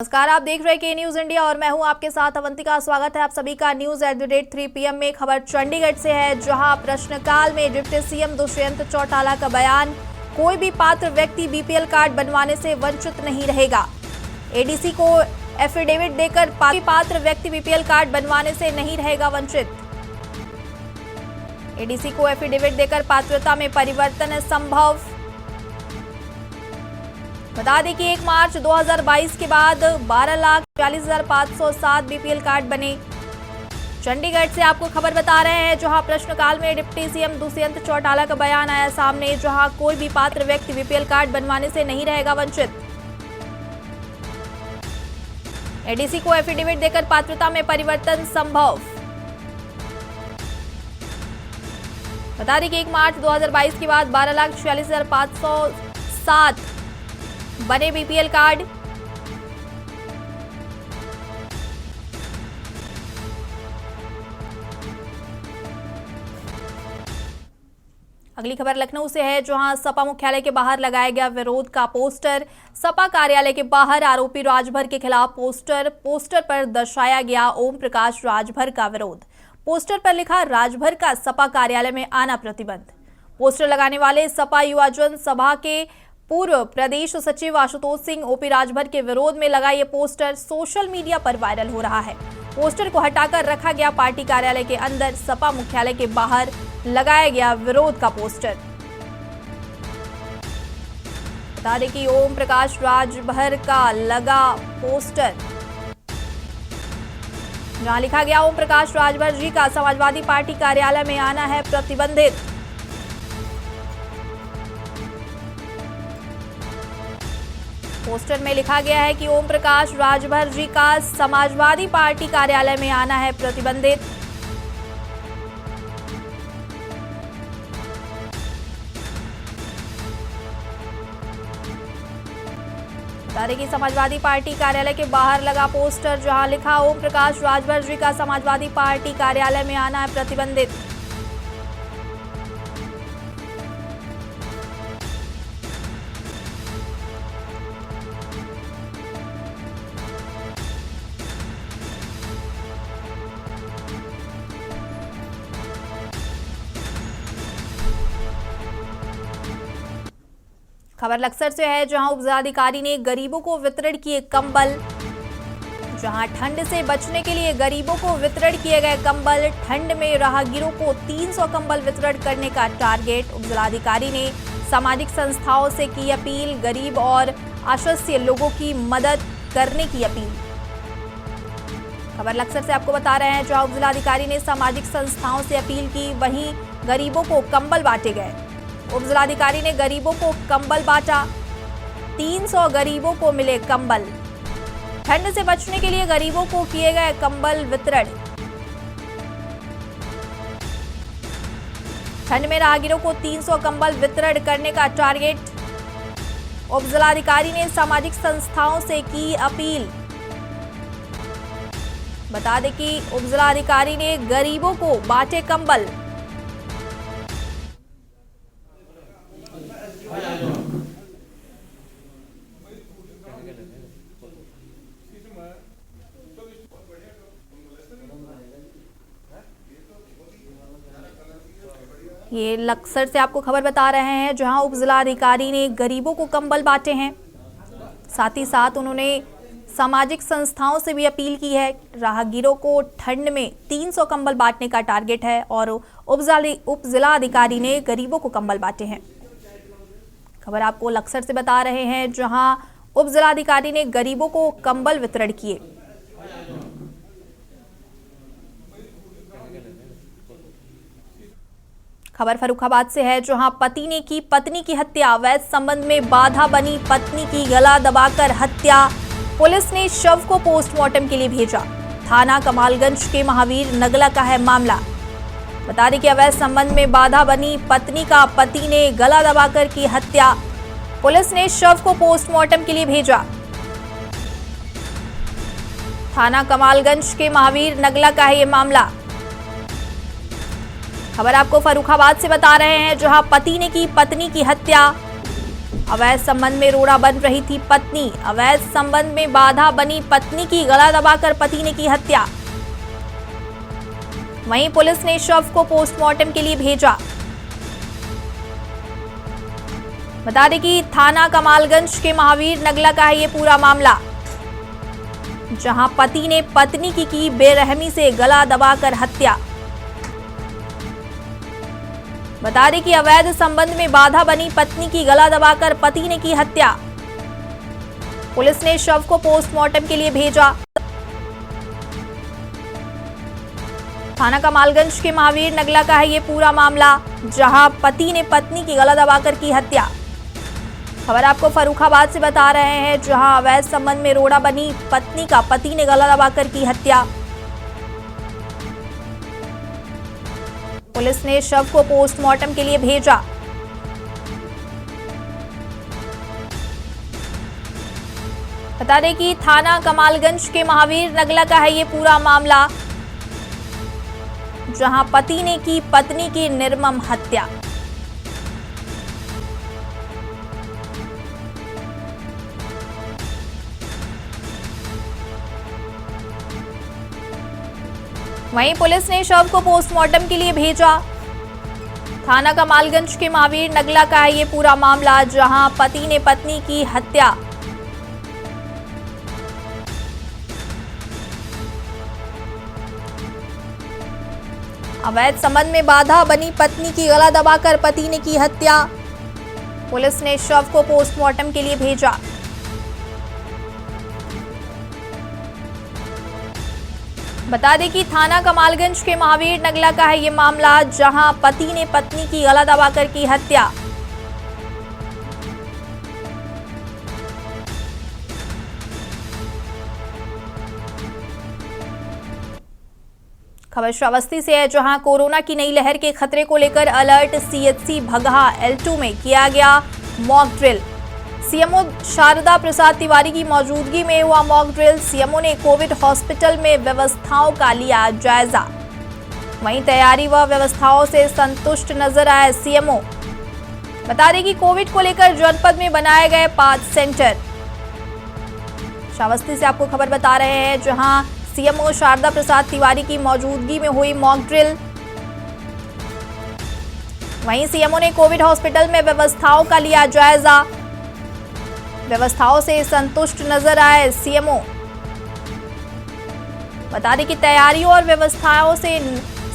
नमस्कार, आप देख रहे हैं के न्यूज इंडिया और मैं हूं आपके साथ अवंतिका। स्वागत है आप सभी का न्यूज @ 3 PM में। खबर चंडीगढ़ से है, जहां प्रश्नकाल में डिप्टी सीएम दुष्यंत चौटाला का बयान, कोई भी पात्र व्यक्ति बीपीएल कार्ड बनवाने से वंचित नहीं रहेगा। एडीसी को एफिडेविट देकर पात्र व्यक्ति बीपीएल कार्ड बनवाने से नहीं रहेगा वंचित। एडीसी को एफिडेविट देकर पात्रता में परिवर्तन संभव। बता दें कि 1 मार्च 2022 के बाद 12,42,507 बीपीएल कार्ड बने। चंडीगढ़ से आपको खबर बता रहे हैं, जहां प्रश्नकाल में डिप्टी सीएम दुष्यंत चौटाला का बयान आया सामने, जहां कोई भी पात्र व्यक्ति बीपीएल कार्ड बनवाने से नहीं रहेगा वंचित। एडीसी को एफिडेविट देकर पात्रता में परिवर्तन संभव। बता दें कि 1 मार्च 2022 के बाद 12,46,507 बने बीपीएल कार्ड। अगली खबर लखनऊ से है, जहां सपा मुख्यालय के बाहर लगाया गया विरोध का पोस्टर। सपा कार्यालय के बाहर आरोपी राजभर के खिलाफ पोस्टर पर दर्शाया गया ओम प्रकाश राजभर का विरोध। पोस्टर पर लिखा, राजभर का सपा कार्यालय में आना प्रतिबंध। पोस्टर लगाने वाले सपा युवाजन सभा के पूर्व प्रदेश सचिव आशुतोष सिंह ओपी राजभर के विरोध में लगा ये पोस्टर सोशल मीडिया पर वायरल हो रहा है। पोस्टर को हटाकर रखा गया पार्टी कार्यालय के अंदर। सपा मुख्यालय के बाहर लगाया गया विरोध का पोस्टर। बता दें कि ओम प्रकाश राजभर का लगा पोस्टर, जहां लिखा गया, ओम प्रकाश राजभर जी का समाजवादी पार्टी कार्यालय में आना है प्रतिबंधित। पोस्टर में लिखा गया है कि ओम प्रकाश राजभर जी का समाजवादी पार्टी कार्यालय में आना है प्रतिबंधित। बता दें कि समाजवादी पार्टी कार्यालय के बाहर लगा पोस्टर, जहां लिखा, ओम प्रकाश राजभर जी का समाजवादी पार्टी कार्यालय में आना है प्रतिबंधित। खबर लक्सर से है, जहां उपजिलाधिकारी ने गरीबों को वितरण किए कंबल। जहां ठंड से बचने के लिए गरीबों को वितरण किए गए कंबल। ठंड में राहगीरों को 300 कंबल वितरण करने का टारगेट। उपजिलाधिकारी ने सामाजिक संस्थाओं से की अपील, गरीब और आश्रय लोगों की मदद करने की अपील। खबर लक्सर से आपको बता रहे हैं, जहां उपजिलाधिकारी ने सामाजिक संस्थाओं से अपील की, वहीं गरीबों को कंबल बांटे गए। उपजिलाधिकारी ने गरीबों को कंबल बांटा। 300 गरीबों को मिले कंबल। ठंड से बचने के लिए गरीबों को किए गए कंबल वितरण। ठंड में राहगीरों को 300 कंबल वितरण करने का टारगेट। उपजिलाधिकारी ने सामाजिक संस्थाओं से की अपील। बता दें कि उपजिलाधिकारी ने गरीबों को बांटे कंबल। ये लक्सर से आपको खबर बता रहे हैं, जहां उपजिलाधिकारी ने गरीबों को कंबल बांटे हैं। साथ ही साथ उन्होंने सामाजिक संस्थाओं से भी अपील की है। राहगीरों को ठंड में 300 कंबल बांटने का टारगेट है और उपजिलाधिकारी ने गरीबों को कंबल बांटे हैं। खबर आपको लक्सर से बता रहे हैं, जहां उपजिलाधिकारी ने गरीबों को कंबल वितरण किए। खबर फर्रुखाबाद से है, जहां पति ने की पत्नी की हत्या। अवैध संबंध में बाधा बनी पत्नी की गला दबाकर हत्या। पुलिस ने शव को पोस्टमार्टम के लिए भेजा। थाना कमालगंज के महावीर नगला का है मामला। बता दें कि अवैध संबंध में बाधा बनी पत्नी का पति ने गला दबाकर की हत्या। पुलिस ने शव को पोस्टमार्टम के लिए भेजा। थाना कमालगंज के महावीर नगला का है ये मामला। खबर आपको फर्रुखाबाद से बता रहे हैं, जहां पति ने की पत्नी की हत्या। अवैध संबंध में रोड़ा बन रही थी पत्नी, अवैध संबंध में बाधा बनी पत्नी की गला दबाकर पति ने की हत्या। वहीं पुलिस ने शव को पोस्टमार्टम के लिए भेजा। बता दें कि थाना कमालगंज के महावीर नगला का है ये पूरा मामला, जहां पति ने पत्नी की बेरहमी से गला दबाकर हत्या। बता दें कि अवैध संबंध में बाधा बनी पत्नी की गला दबाकर पति ने की हत्या। पुलिस ने शव को पोस्टमार्टम के लिए भेजा। थाना कमालगंज के महावीर नगला का है ये पूरा मामला, जहां पति ने पत्नी की गला दबाकर की हत्या। खबर आपको फर्रुखाबाद से बता रहे हैं, जहां अवैध संबंध में रोड़ा बनी पत्नी का पति ने गला दबाकर की हत्या। पुलिस ने शव को पोस्टमार्टम के लिए भेजा। बता दें कि थाना कमालगंज के महावीर नगला का है ये पूरा मामला, जहां पति ने की पत्नी की निर्मम हत्या। वहीं पुलिस ने शव को पोस्टमार्टम के लिए भेजा। थाना कमालगंज के महावीर नगला का है ये पूरा मामला, जहां पति ने पत्नी की हत्या। अवैध संबंध में बाधा बनी पत्नी की गला दबाकर पति ने की हत्या। पुलिस ने शव को पोस्टमार्टम के लिए भेजा। बता दें कि थाना कमालगंज के महावीर नगला का है ये मामला, जहां पति ने पत्नी की गला दबाकर की हत्या। खबर श्रावस्ती से है, जहां कोरोना की नई लहर के खतरे को लेकर अलर्ट। सीएचसी भगहा L2 में किया गया mock drill. CMO Sharda Prasad Tiwari की मौजूदगी में हुआ मॉक ड्रिल। सीएमओ ने कोविड हॉस्पिटल में व्यवस्थाओं का लिया जायजा। वहीं तैयारी व व्यवस्थाओं से संतुष्ट नजर आए सीएमओ। बता दें कि कोविड को लेकर जनपद में बनाए गए 5 सेंटर। श्रावस्ती से आपको खबर बता रहे हैं, जहां सीएमओ शारदा प्रसाद तिवारी की मौजूदगी में हुई मॉक ड्रिल। वहीं सीएमओ ने कोविड हॉस्पिटल में व्यवस्थाओं का लिया जायजा। व्यवस्थाओं से संतुष्ट नजर आए सीएमओ। बता दें कि तैयारियों और व्यवस्थाओं से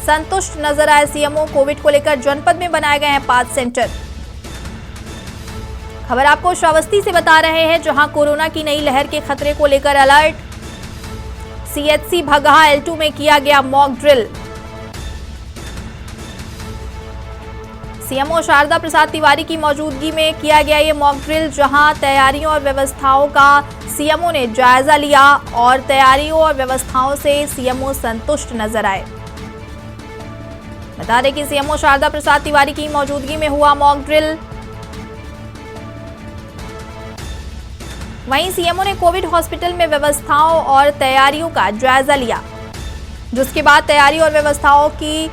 संतुष्ट नजर आए सीएमओ। कोविड को लेकर जनपद में बनाए गए हैं 5 सेंटर। खबर आपको श्रावस्ती से बता रहे हैं, जहां कोरोना की नई लहर के खतरे को लेकर अलर्ट। सीएचसी भगहा L2 में किया गया mock drill. CMO Sharda Prasad Tiwari की मौजूदगी में किया गया ये मॉक ड्रिल, जहां तैयारियों और व्यवस्थाओं का सीएमओ ने जायजा लिया और तैयारियों और व्यवस्थाओं से सीएमओ संतुष्ट नजर आए। बता दें कि सीएमओ शारदा प्रसाद तिवारी की मौजूदगी में हुआ मॉक ड्रिल। वहीं सीएमओ ने कोविड हॉस्पिटल में व्यवस्थाओं और तैयारियों का जायजा लिया, जिसके बाद तैयारी और व्यवस्थाओं की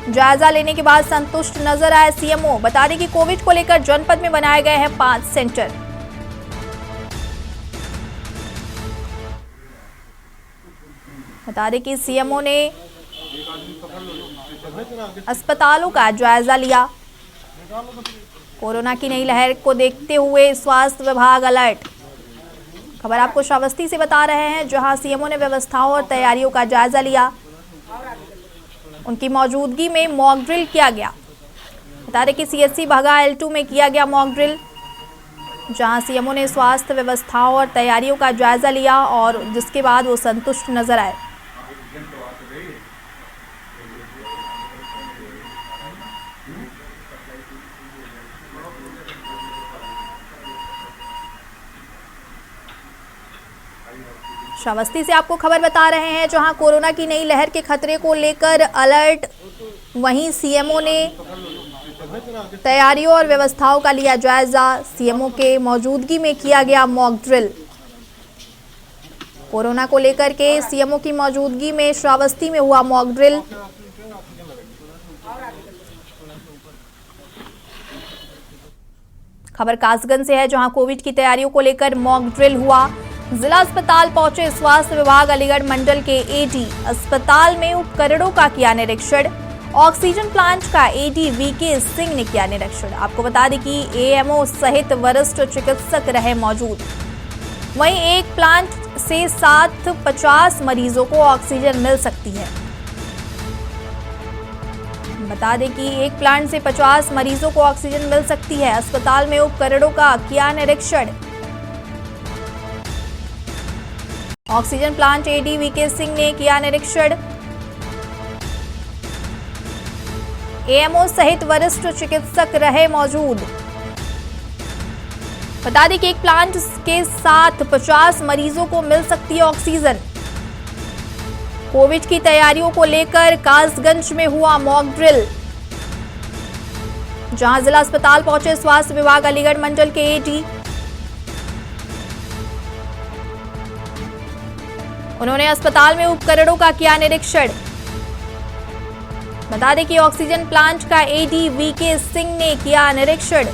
जायजा लेने के बाद संतुष्ट नजर आए सीएमओ। बता दें कि कोविड को लेकर जनपद में बनाए गए हैं 5 सेंटर। बता दें कि सीएमओ ने अस्पतालों का जायजा लिया। कोरोना की नई लहर को देखते हुए स्वास्थ्य विभाग अलर्ट। खबर आपको श्रावस्ती से बता रहे हैं, जहां सीएमओ ने व्यवस्थाओं और तैयारियों का जायजा लिया। उनकी मौजूदगी में मॉक ड्रिल किया गया। बता दें कि सीएचसी भगहा L2 में किया गया मॉक ड्रिल, जहां सीएमओ ने स्वास्थ्य व्यवस्थाओं और तैयारियों का जायजा लिया और जिसके बाद वो संतुष्ट नजर आए। श्रावस्ती से आपको खबर बता रहे हैं, जहां कोरोना की नई लहर के खतरे को लेकर अलर्ट। वहीं सीएमओ ने तैयारियों और व्यवस्थाओं का लिया जायजा। सीएमओ के मौजूदगी में किया गया मॉक ड्रिल। कोरोना को लेकर के सीएमओ की मौजूदगी में श्रावस्ती में हुआ मॉक ड्रिल। खबर कासगंज से है, जहां कोविड की तैयारियों को लेकर मॉक ड्रिल हुआ। जिला अस्पताल पहुंचे स्वास्थ्य विभाग अलीगढ़ मंडल के एडी। अस्पताल में उपकरणों का किया निरीक्षण। ऑक्सीजन प्लांट का एडी वीके सिंह ने किया निरीक्षण। आपको बता दें कि एएमओ सहित वरिष्ठ चिकित्सक रहे मौजूद। वहीं एक प्लांट से 750 मरीजों को ऑक्सीजन मिल सकती है। बता दें कि एक प्लांट से 50 मरीजों को ऑक्सीजन मिल सकती है। अस्पताल में उपकरणों का किया निरीक्षण। Oxygen plant AD VK Singh ने किया निरीक्षण। एएमओ सहित वरिष्ठ चिकित्सक रहे मौजूद। बता दें कि एक प्लांट के साथ 50 मरीजों को मिल सकती है ऑक्सीजन। कोविड की तैयारियों को लेकर कासगंज में हुआ मॉक ड्रिल, जहां जिला अस्पताल पहुंचे स्वास्थ्य विभाग अलीगढ़ मंडल के एडी। उन्होंने अस्पताल में उपकरणों का किया निरीक्षण। बता दें कि ऑक्सीजन प्लांट का एडी वीके सिंह ने किया निरीक्षण।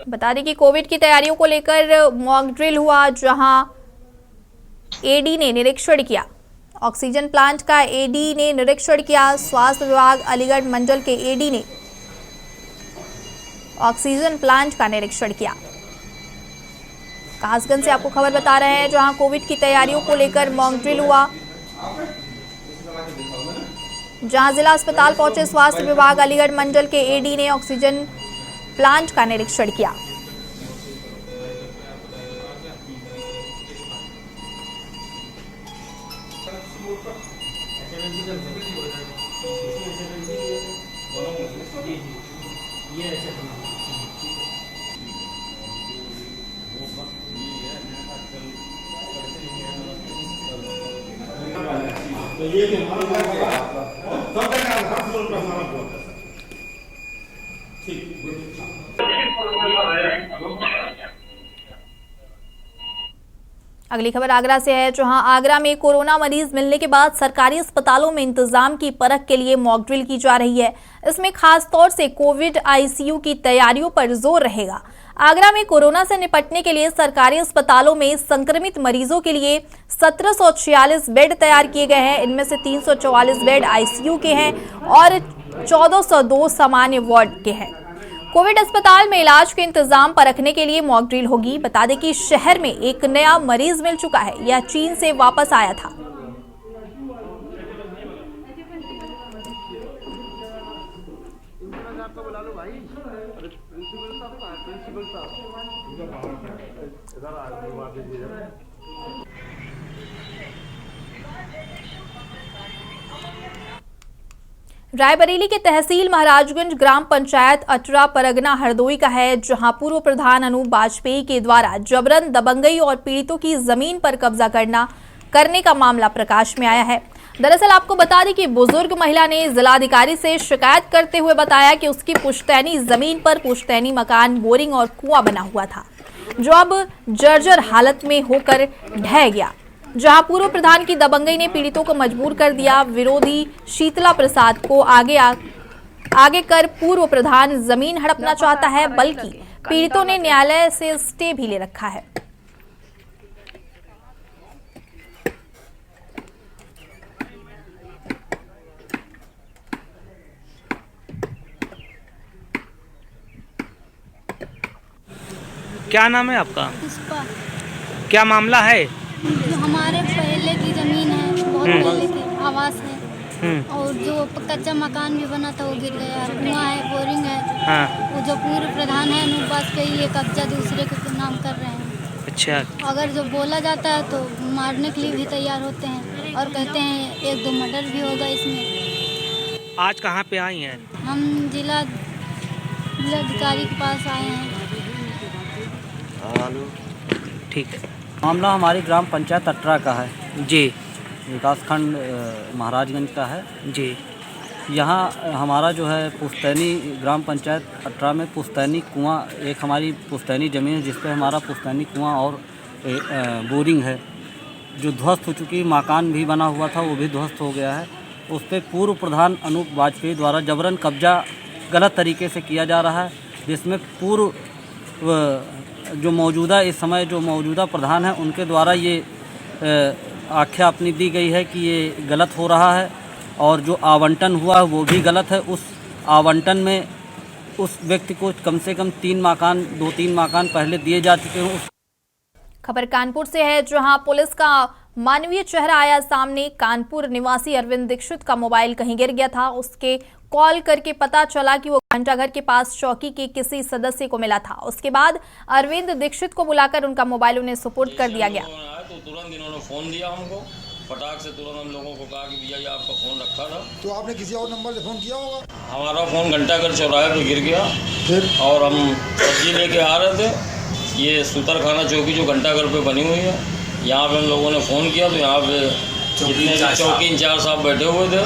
बता दें कि कोविड की तैयारियों को लेकर मॉक ड्रिल हुआ, जहां एडी ने निरीक्षण किया। ऑक्सीजन प्लांट का एडी ने निरीक्षण किया। स्वास्थ्य विभाग अलीगढ़ मंडल के एडी ने ऑक्सीजन प्लांट का निरीक्षण किया। कासगंज से आपको खबर बता रहे हैं, जहां कोविड की तैयारियों को लेकर मॉक ड्रिल हुआ, जहां जिला अस्पताल पहुंचे स्वास्थ्य विभाग अलीगढ़ मंडल के एडी ने ऑक्सीजन प्लांट का निरीक्षण किया। अगली खबर आगरा से है, जहां आगरा में कोरोना मरीज मिलने के बाद सरकारी अस्पतालों में इंतजाम की परख के लिए मॉक ड्रिल की जा रही है। इसमें खास तौर से कोविड आईसीयू की तैयारियों पर जोर रहेगा। आगरा में कोरोना से निपटने के लिए सरकारी अस्पतालों में संक्रमित मरीजों के लिए 1746 बेड तैयार किए गए हैं। इनमें से 344 बेड आईसीयू के हैं और 1402 सामान्य वार्ड के हैं। कोविड अस्पताल में इलाज के इंतजाम पर रखने के लिए मॉक ड्रिल होगी। बता दें कि शहर में एक नया मरीज मिल चुका है। यह चीन से वापस आया था। रायबरेली के तहसील महाराजगंज ग्राम पंचायत अटरा परगना हरदोई का है, जहां पूर्व प्रधान अनूप वाजपेयी के द्वारा जबरन दबंगई और पीड़ितों की जमीन पर कब्जा करने का मामला प्रकाश में आया है। दरअसल आपको बता दें कि बुजुर्ग महिला ने जिलाधिकारी से शिकायत करते हुए बताया कि उसकी पुश्तैनी जमीन पर पुश्तैनी मकान, बोरिंग और कुआं बना हुआ था, जो अब जर्जर हालत में होकर ढह गया। जहां पूर्व प्रधान की दबंगई ने पीड़ितों को मजबूर कर दिया। विरोधी शीतला प्रसाद को आगे कर पूर्व प्रधान जमीन हड़पना चाहता है, बल्कि पीड़ितों ने न्यायालय से स्टे भी ले रखा है। क्या नाम है आपका? पुष्पा। क्या मामला है? जो हमारे पहले की जमीन है, बहुत पहले की आवास है, और जो कच्चा मकान भी बना था वो गिर गया। कुआं है, बोरिंग है। हाँ। वो जो पूर्व प्रधान है अनूप वाजपेयी, ये कब्जा दूसरे के नाम कर रहे हैं। अच्छा। अगर जो बोला जाता है तो मारने के लिए भी तैयार होते हैं और कहते हैं 1-2 मर्डर भी होगा इसमें। आज कहाँ पे आई हैं? हम जिलाधिकारी के पास आए हैं। ठीक है। मामला हमारी ग्राम पंचायत अटरा का है जी। विकासखंड महाराजगंज का है जी। यहाँ हमारा जो है पुश्तैनी ग्राम पंचायत अटरा में पुश्तैनी कुआं, एक हमारी पुश्तैनी ज़मीन है जिस पे हमारा पुश्तैनी कुआं और बोरिंग है। जो ध्वस्त हो चुकी मकान भी बना हुआ था वो भी ध्वस्त हो गया है। उस पर पूर्व प्रधान अनूप वाजपेयी द्वारा जबरन कब्जा गलत तरीके से किया जा रहा है, जिसमें पूर्व जो मौजूदा इस समय जो मौजूदा प्रधान हैं उनके द्वारा ये आख्या अपनी दी गई है कि ये गलत हो रहा है और जो आवंटन हुआ है वो भी गलत है। उस आवंटन में उस व्यक्ति को कम से कम 2-3 मकान पहले दिए जा चुके हैं। खबर कानपुर से है, जहां पुलिस का मानवीय चेहरा आया सामने। कानपुर निवासी अरविंद दीक्षित का मोबाइल कहीं गिर गया था। उसके कॉल करके पता चला कि वो घंटाघर के पास चौकी के किसी सदस्य को मिला था। उसके बाद अरविंद दीक्षित को बुलाकर उनका मोबाइल उन्हें सुपुर्द कर दिया गया। तो तुरंत इन्होंने फोन दिया हमको, फटाक से तुरंत हम लोगों को कहा कि भैया ये आपका फ़ोन रखा था। तो आपने किसी और नंबर से फ़ोन किया होगा? हमारा फ़ोन घंटाघर चौराहे पे गिर गया, फिर और हम सब्जी लेके आ रहे थे। ये सूतरखाना चौकी जो घंटाघर पे बनी हुई है, यहाँ पे हम लोगों ने फ़ोन किया तो यहाँ पे जितने चौकी इंचार्ज साहब बैठे हुए थे।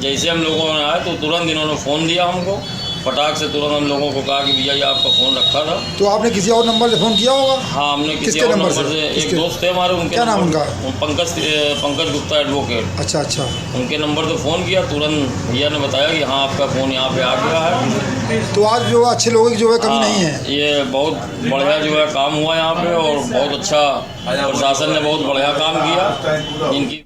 जैसे हम लोगों ने आए तो तुरंत इन्होंने फ़ोन दिया हमको, फटाक से तुरंत हम लोगों को कहा कि भैया ये आपका फ़ोन रखा था। तो आपने किसी और नंबर से फ़ोन किया होगा? हाँ, हमने किसी किसके और नंबर से एक दोस्त थे हमारे, उनके क्या नाम उनका? पंकज गुप्ता एडवोकेट। अच्छा। उनके नंबर से फ़ोन किया, तुरंत भैया ने बताया कि हाँ आपका फ़ोन यहाँ पे आ गया है। तो आज जो अच्छे लोगों की जो है कमी नहीं है। ये बहुत बढ़िया जो है काम हुआ यहाँ पे, और बहुत अच्छा प्रशासन ने बहुत बढ़िया काम किया इनकी।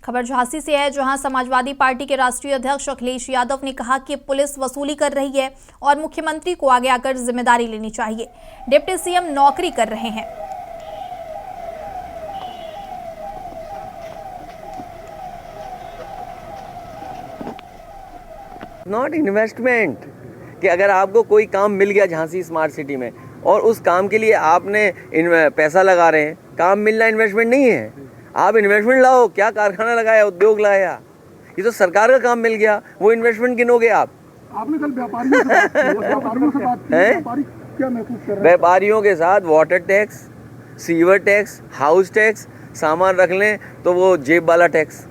खबर झांसी से है, जहां समाजवादी पार्टी के राष्ट्रीय अध्यक्ष अखिलेश यादव ने कहा कि पुलिस वसूली कर रही है और मुख्यमंत्री को आगे आकर जिम्मेदारी लेनी चाहिए। डिप्टी सीएम नौकरी कर रहे हैं। नॉट इन्वेस्टमेंट कि अगर आपको कोई काम मिल गया झांसी स्मार्ट सिटी में और उस काम के लिए आपने पैसा लगा रहे हैं, काम मिलना इन्वेस्टमेंट नहीं है। आप इन्वेस्टमेंट लाओ, क्या कारखाना लगाया, उद्योग लगाया, ये तो सरकार का काम मिल गया, वो इन्वेस्टमेंट गिनोगे आप? आपने कल व्यापारियों से बात की, व्यापारी क्या महसूस कर रहे हैं? व्यापारियों के साथ water tax, sewer tax, house tax, सामान रख लें तो वो जेब वाला टैक्स।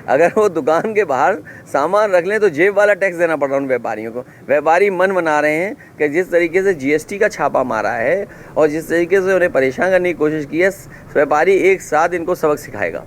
अगर वो दुकान के बाहर सामान रख लें तो जेब वाला टैक्स देना पड़ रहा है उन व्यापारियों को। व्यापारी मन बना रहे हैं कि जिस तरीके से जीएसटी का छापा मारा है और जिस तरीके से उन्हें परेशान करने की कोशिश की है, व्यापारी एक साथ इनको सबक सिखाएगा।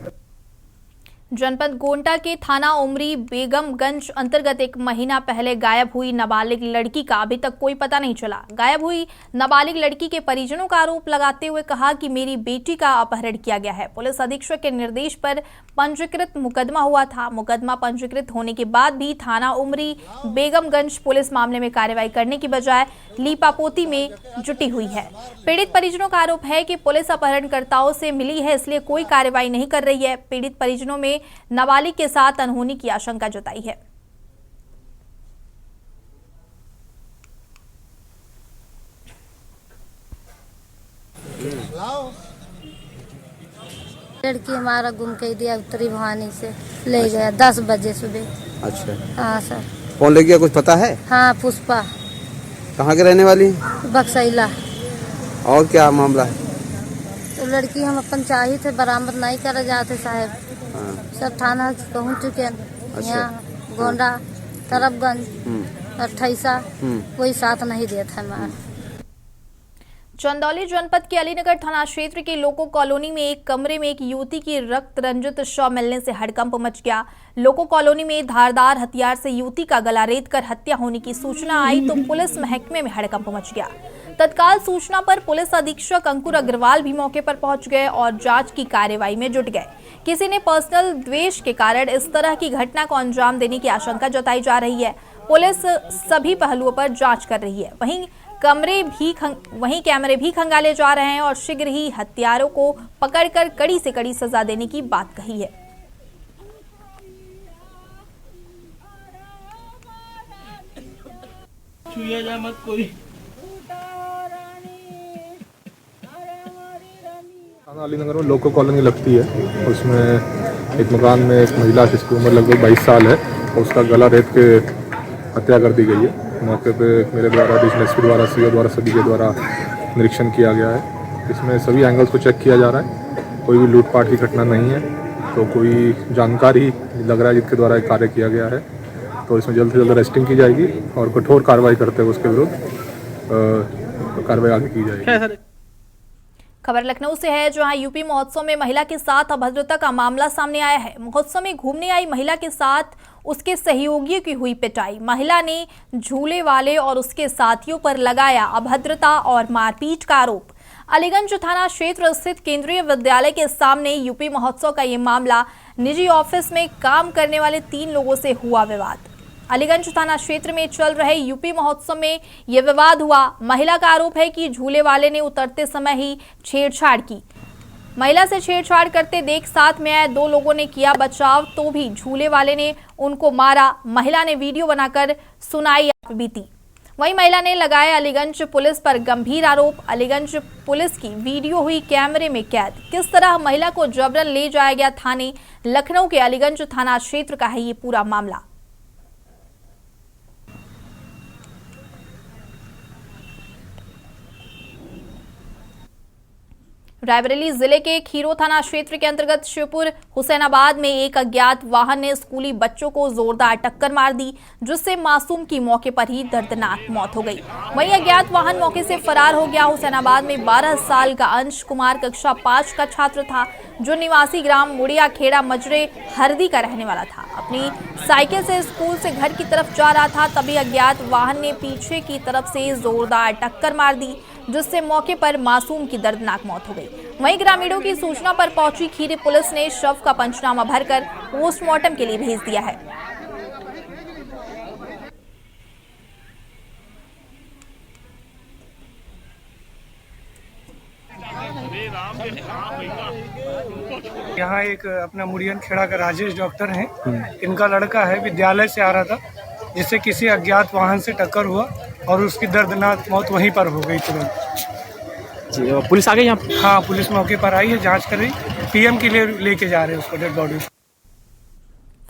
जनपद गोंडा के थाना उमरी बेगमगंज अंतर्गत एक महीना पहले गायब हुई नाबालिग लड़की का अभी तक कोई पता नहीं चला। गायब हुई नाबालिग लड़की के परिजनों का आरोप लगाते हुए कहा कि मेरी बेटी का अपहरण किया गया है। पुलिस अधीक्षक के निर्देश पर पंजीकृत मुकदमा हुआ था। मुकदमा पंजीकृत होने के बाद भी थाना उमरी बेगमगंज पुलिस मामले में कार्रवाई करने की बजाय लीपापोती में जुटी हुई है। पीड़ित परिजनों का आरोप है कि पुलिस अपहरणकर्ताओं से मिली है, इसलिए कोई कार्रवाई नहीं कर रही है। पीड़ित परिजनों में नाबालिग के साथ अनहोनी की आशंका जताई है। लड़की हमारा गुम कर दिया, उत्तरी भवानी से ले गया 10 बजे सुबह। अच्छा, हाँ सर। कौन ले गया, कुछ पता है? हाँ, पुष्पा। कहाँ के रहने वाली? बक्सैला। और क्या मामला है? तो लड़की हम अपन चाही थे, बरामद नहीं करे जाते साहब। सब थाना पहुँच चुके हैं, यहाँ गोंडा, तरफगंज और ठैसा, कोई साथ नहीं दिया था हमारा। चंदौली जनपद के अलीनगर थाना क्षेत्र के लोको कॉलोनी में एक कमरे में एक युवती की रक्त रंजित शव मिलने से हड़कंप मच गया। लोको कॉलोनी में धारदार हथियार से युवती का गला रेतकर हत्या होने की सूचना आई तो पुलिस महकमे में हड़कंप मच गया। तत्काल सूचना पर पुलिस अधीक्षक अंकुर अग्रवाल भी मौके पर पहुंच गए और जांच की कार्रवाई में जुट गए। किसी ने पर्सनल द्वेष के कारण इस तरह की घटना को अंजाम देने की आशंका जताई जा रही है। पुलिस सभी पहलुओं पर जांच कर रही है। वहीं कैमरे भी खंगाले जा रहे हैं और शीघ्र ही हत्यारों को पकड़कर कड़ी से कड़ी सजा देने की बात कही है। अलीनगर में लोको कॉलोनी लगती है, उसमें एक मकान में एक महिला जिसकी उम्र लगभग 22 साल है, उसका गला रेत के हत्या कर दी गई है। मौके पे मेरे द्वारा, एडिशनल एसपी द्वारा, सीओ द्वारा, सभी के द्वारा निरीक्षण किया गया है। इसमें सभी एंगल्स को चेक किया जा रहा है। कोई भी लूटपाट की घटना नहीं है, तो कोई जानकारी लग रहा है जिसके द्वारा एक कार्य किया गया है। तो इसमें जल्द से जल्द अरेस्टिंग की जाएगी और कठोर कार्रवाई करते हुए उसके विरुद्ध कार्रवाई आगे की जाएगी। खबर लखनऊ से है, जहां यूपी महोत्सव में महिला के साथ अभद्रता का मामला सामने आया है। महोत्सव में घूमने आई महिला के साथ उसके सहयोगियों की हुई पिटाई। महिला ने झूले वाले और उसके साथियों पर लगाया अभद्रता और मारपीट का आरोप। अलीगंज थाना क्षेत्र स्थित केंद्रीय विद्यालय के सामने यूपी महोत्सव का ये मामला। निजी ऑफिस में काम करने वाले 3 लोगों से हुआ विवाद। अलीगंज थाना क्षेत्र में चल रहे यूपी महोत्सव में यह विवाद हुआ। महिला का आरोप है कि झूले वाले ने उतरते समय ही छेड़छाड़ की। महिला से छेड़छाड़ करते देख साथ में आए 2 लोगों ने किया बचाव, तो भी झूले वाले ने उनको मारा। महिला ने वीडियो बनाकर सुनाई बीती। वहीं महिला ने लगाए अलीगंज पुलिस पर गंभीर आरोप। अलीगंज पुलिस की वीडियो हुई कैमरे में कैद। किस तरह महिला को जबरन ले जाया गया थाने, लखनऊ के अलीगंज थाना क्षेत्र का है ये पूरा मामला। रायबरेली जिले के खीरो थाना क्षेत्र के अंतर्गत शिवपुर हुसैनाबाद में एक अज्ञात वाहन ने स्कूली बच्चों को जोरदार टक्कर मार दी, जिससे मासूम की मौके पर ही दर्दनाक मौत हो गई। वहीं अज्ञात वाहन मौके से फरार हो गया। हुसैनाबाद में 12 साल का अंश कुमार कक्षा 5 का छात्र था, जो निवासी ग्राम मुड़िया खेड़ा मजरे हरदी का रहने वाला था। अपनी साइकिल से स्कूल से घर की तरफ जा रहा था, तभी अज्ञात वाहन ने पीछे की तरफ से जोरदार टक्कर मार दी, जिससे मौके पर मासूम की दर्दनाक मौत हो गई। वहीं ग्रामीणों की सूचना पर पहुंची खीरी पुलिस ने शव का पंचनामा भरकर पोस्टमार्टम के लिए भेज दिया है। यहाँ एक अपना मुड़ियन खेड़ा का राजेश डॉक्टर हैं, इनका लड़का है, विद्यालय से आ रहा था, जिससे किसी अज्ञात वाहन से टक्कर हुआ और उसकी दर्दनाक मौत वहीं पर हो गई तुरंत। पुलिस आ गई यहाँ? हाँ, पुलिस मौके पर आई है, जांच कर रही, पीएम के लिए लेके जा रहे हैं उसको, डेड बॉडी।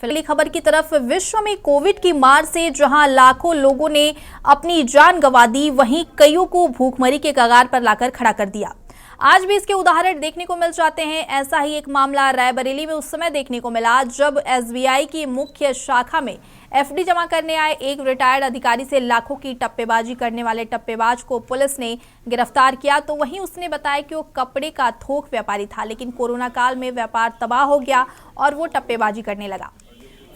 फिलहाल खबर की तरफ, विश्व में कोविड की मार से जहां लाखों लोगों ने अपनी जान गंवा दी, वहीं कईयों को भूखमरी के कगार पर लाकर खड़ा कर दिया। आज भी इसके उदाहरण देखने को मिल जाते हैं। ऐसा ही एक मामला रायबरेली में उस समय देखने को मिला जब एसबीआई की मुख्य शाखा में एफडी जमा करने आए एक रिटायर्ड अधिकारी से लाखों की टप्पेबाजी करने वाले टप्पेबाज को पुलिस ने गिरफ्तार किया। तो वहीं उसने बताया कि वो कपड़े का थोक व्यापारी था, लेकिन कोरोना काल में व्यापार तबाह हो गया और वो टप्पेबाजी करने लगा।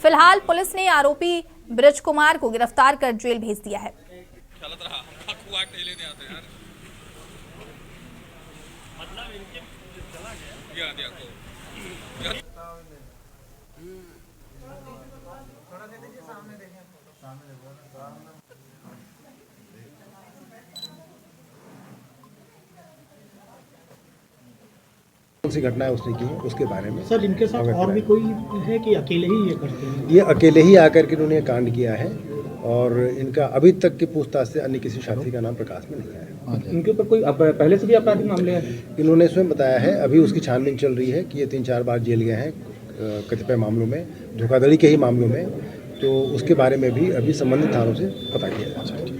फिलहाल पुलिस ने आरोपी ब्रज कुमार को गिरफ्तार कर जेल भेज दिया है। कौन सी घटनाएं उसने की है उसके बारे में। सर, इनके साथ और भी कोई है कि अकेले ही ये करते हैं? ये अकेले ही आकर के इन्होंने कांड किया है और इनका अभी तक की पूछताछ से अन्य किसी साथी का नाम प्रकाश में नहीं आया। इनके ऊपर कोई पहले से भी आपराधिक मामले हैं? इन्होंने स्वयं बताया है, अभी उसकी छानबीन चल रही है कि ये 3-4 बार जेल गए हैं कतिपय मामलों में, धोखाधड़ी के ही मामलों में, तो उसके बारे में भी अभी संबंधित थानों से पता किया जा रहा है।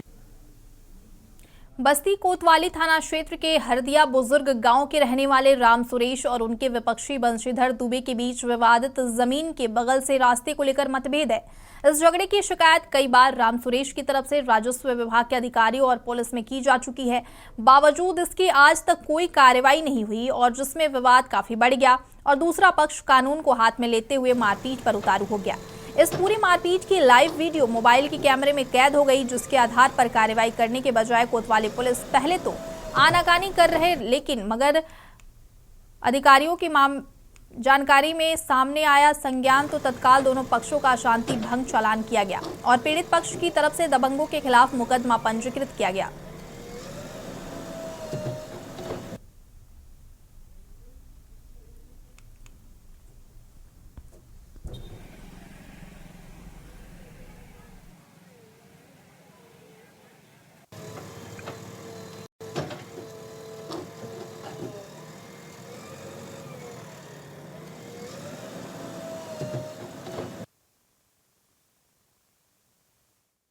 बस्ती कोतवाली थाना क्षेत्र के हरदिया बुजुर्ग गांव के रहने वाले राम सुरेश और उनके विपक्षी बंशीधर दुबे के बीच विवादित जमीन के बगल से रास्ते को लेकर मतभेद है। इस झगड़े की शिकायत कई बार राम सुरेश की तरफ से राजस्व विभाग के अधिकारियों और पुलिस में की जा चुकी है। बावजूद इसके आज तक कोई कार्रवाई नहीं हुई और जिसमें विवाद काफी बढ़ गया और दूसरा पक्ष कानून को हाथ में लेते हुए मारपीट पर उतारू हो गया। इस पूरी मारपीट की लाइव वीडियो मोबाइल के कैमरे में कैद हो गई, जिसके आधार पर कार्रवाई करने के बजाय कोतवाली पुलिस पहले तो आनाकानी कर रहे, लेकिन मगर अधिकारियों की जानकारी में सामने आया संज्ञान तो तत्काल दोनों पक्षों का शांति भंग चालान किया गया और पीड़ित पक्ष की तरफ से दबंगों के खिलाफ मुकदमा पंजीकृत किया गया।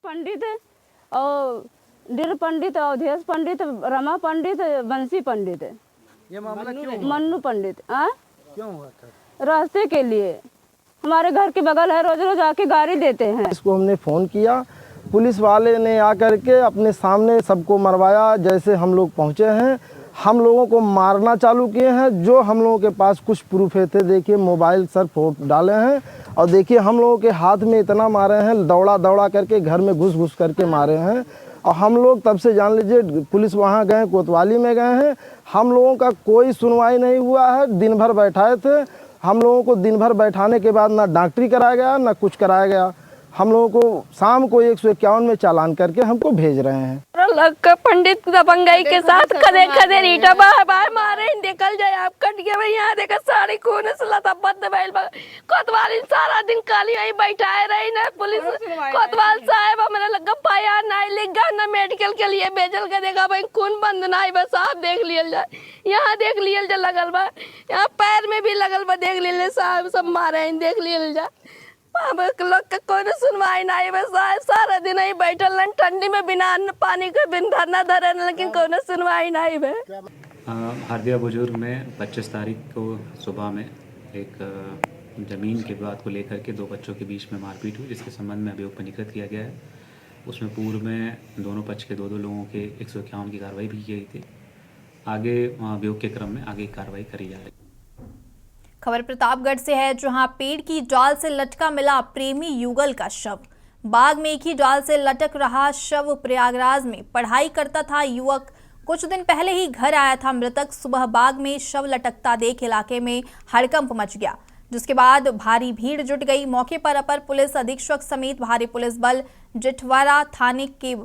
पंडित और डीर पंडित, अवधेश पंडित, रमा पंडित, बंसी पंडित। ये मामला क्यों? मन्नू पंडित। क्यों हुआ था? रास्ते के लिए, हमारे घर के बगल है, रोज रोज आके गाड़ी देते हैं। इसको हमने फ़ोन किया, पुलिस वाले ने आकर के अपने सामने सबको मरवाया। जैसे हम लोग पहुँचे हैं हम लोगों को मारना चालू किए हैं। जो हम लोगों के पास कुछ प्रूफ थे, देखिए मोबाइल सर फोटो डाले हैं और देखिए हम लोगों के हाथ में इतना मारे हैं, दौड़ा दौड़ा करके घर में घुस घुस करके मारे हैं। और हम लोग तब से जान लीजिए पुलिस वहाँ गए, कोतवाली में गए हैं, हम लोगों का कोई सुनवाई नहीं हुआ है। दिन भर बैठाए थे, हम लोगों को दिन भर बैठाने के बाद ना डॉक्टरी कराया गया ना कुछ कराया गया। हम लोगों को शाम को 151 में चालान करके हमको भेज रहे हैं। पंडित दबंगाई के साथ खदे खदे रीटा बाहर बाहर मारे निकल जाए आप कट गया भाई। यहाँ देखा साड़ी कोने से लता बद बैल कोतवाल सारा दिन काली आई बैठाए रही ना पुलिस कोतवाल साहब हमारा लगा पाया ना लिख गया ना मेडिकल के लिए भेजल के देखा भाई खून बंद ना बस आप देख लिया जाए। यहाँ देख लिया जाए लगल बा, यहाँ पैर में भी लगल बा, देख लिया साहब सब मारे देख लिया जाए। लोग का कोई सुनवाई नहीं बस सारा दिन ही बैठल ठंडी में बिना अन्न पानी के बिन धरना धरे लेकिन कोई सुनवाई नहीं है। हरदिया बुजुर्ग में 25 तारीख को सुबह में एक ज़मीन के विवाद को लेकर के 2 बच्चों के बीच में मारपीट हुई, जिसके संबंध में अभियोग पंजीकृत किया गया है। उसमें पूर्व में दोनों पक्ष के 2 लोगों के 151 की कार्रवाई भी की गई थी। आगे अभियोग के क्रम में आगे कार्रवाई करी जा रही है। खबर प्रतापगढ़ से है, जहां पेड़ की डाल से लटका मिला प्रेमी युगल का शव। बाग में एक ही डाल से लटक रहा शव। प्रयागराज में पढ़ाई करता था युवक, कुछ दिन पहले ही घर आया था मृतक। सुबह बाग में शव लटकता देख इलाके में हड़कंप मच गया, जिसके बाद भारी भीड़ जुट गई। मौके पर अपर पुलिस अधीक्षक समेत भारी पुलिस बल जिठवाड़ा थाने के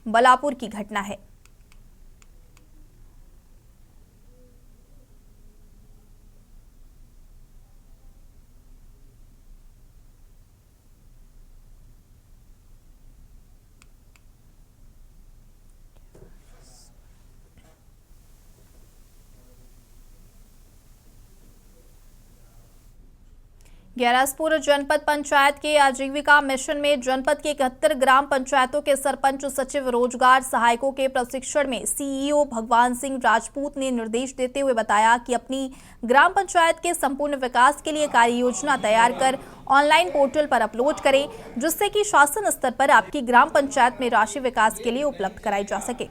बलापुर की घटना है। ग्यारसपुर जनपद पंचायत के आजीविका मिशन में जनपद के 71 ग्राम पंचायतों के सरपंच सचिव रोजगार सहायकों के प्रशिक्षण में सीईओ भगवान सिंह राजपूत ने निर्देश देते हुए बताया कि अपनी ग्राम पंचायत के संपूर्ण विकास के लिए कार्य योजना तैयार कर ऑनलाइन पोर्टल पर अपलोड करें, जिससे कि शासन स्तर पर आपकी ग्राम पंचायत में राशि विकास के लिए उपलब्ध कराई जा सके।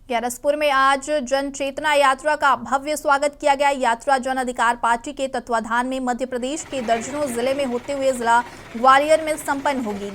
ग्यारसपुर में आज जन चेतना यात्रा का भव्य स्वागत किया गया। यात्रा जन अधिकार पार्टी के तत्वाधान में मध्य प्रदेश के दर्जनों जिले में होते हुए जिला ग्वालियर में संपन्न होगी।